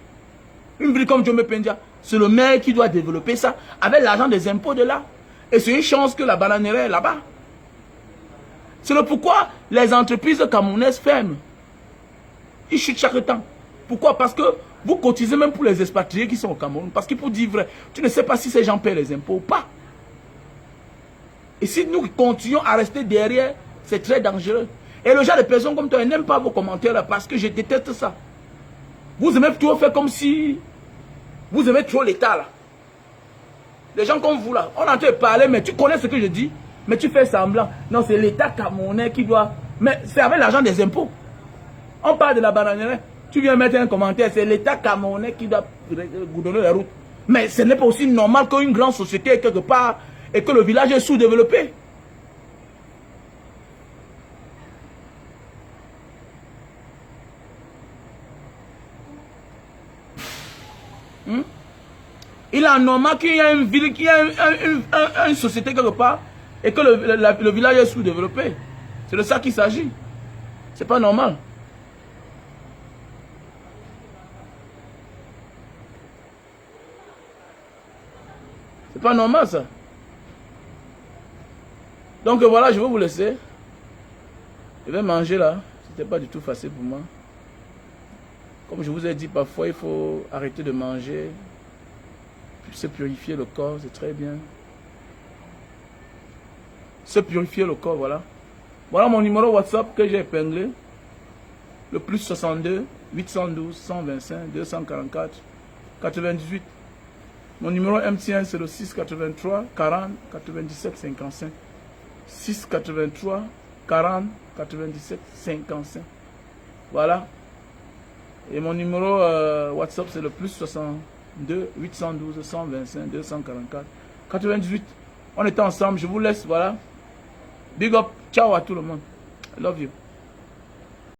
Une ville comme Njombe Penja, c'est le maire qui doit développer ça avec l'argent des impôts de là. Et c'est une chance que la bananerie est là-bas. C'est le pourquoi les entreprises camerounaises ferment. Ils chutent chaque temps. Pourquoi? Parce que vous cotisez même pour les expatriés qui sont au Cameroun. Parce qu'il faut dire vrai, tu ne sais pas si ces gens paient les impôts ou pas. Et si nous continuons à rester derrière, c'est très dangereux. Et le genre de personnes comme toi, ils n'aiment pas vos commentaires là parce que je déteste ça. Vous aimez toujours faire comme si vous aimez trop l'État là. Les gens comme vous là, on est en train de parler, mais tu connais ce que je dis, mais tu fais semblant. Non, c'est l'État camerounais qui doit. Mais c'est avec l'argent des impôts. On parle de la bananerie. Tu viens mettre un commentaire, c'est l'État camerounais qui doit goudronner les routes. Mais ce n'est pas aussi normal qu'une grande société est quelque part et que le village est sous-développé. Il est normal qu'il y ait une ville, qu'il y ait une société quelque part et que le village est sous-développé. C'est de ça qu'il s'agit. C'est pas normal. C'est pas normal ça. Donc voilà, je vais vous laisser. Je vais manger là. C'était pas du tout facile pour moi. Comme je vous ai dit, parfois il faut arrêter de manger. Se purifier le corps, c'est très bien. Se purifier le corps, voilà. Voilà mon numéro WhatsApp que j'ai épinglé. Le plus 62 812 125 244 98. Mon numéro MTN c'est le 683 40 97 55. 683 40 97 55. Voilà. Et mon numéro WhatsApp c'est le plus 62 812 125 244 98. On était ensemble, je vous laisse, voilà. Big up, ciao à tout le monde. I love you.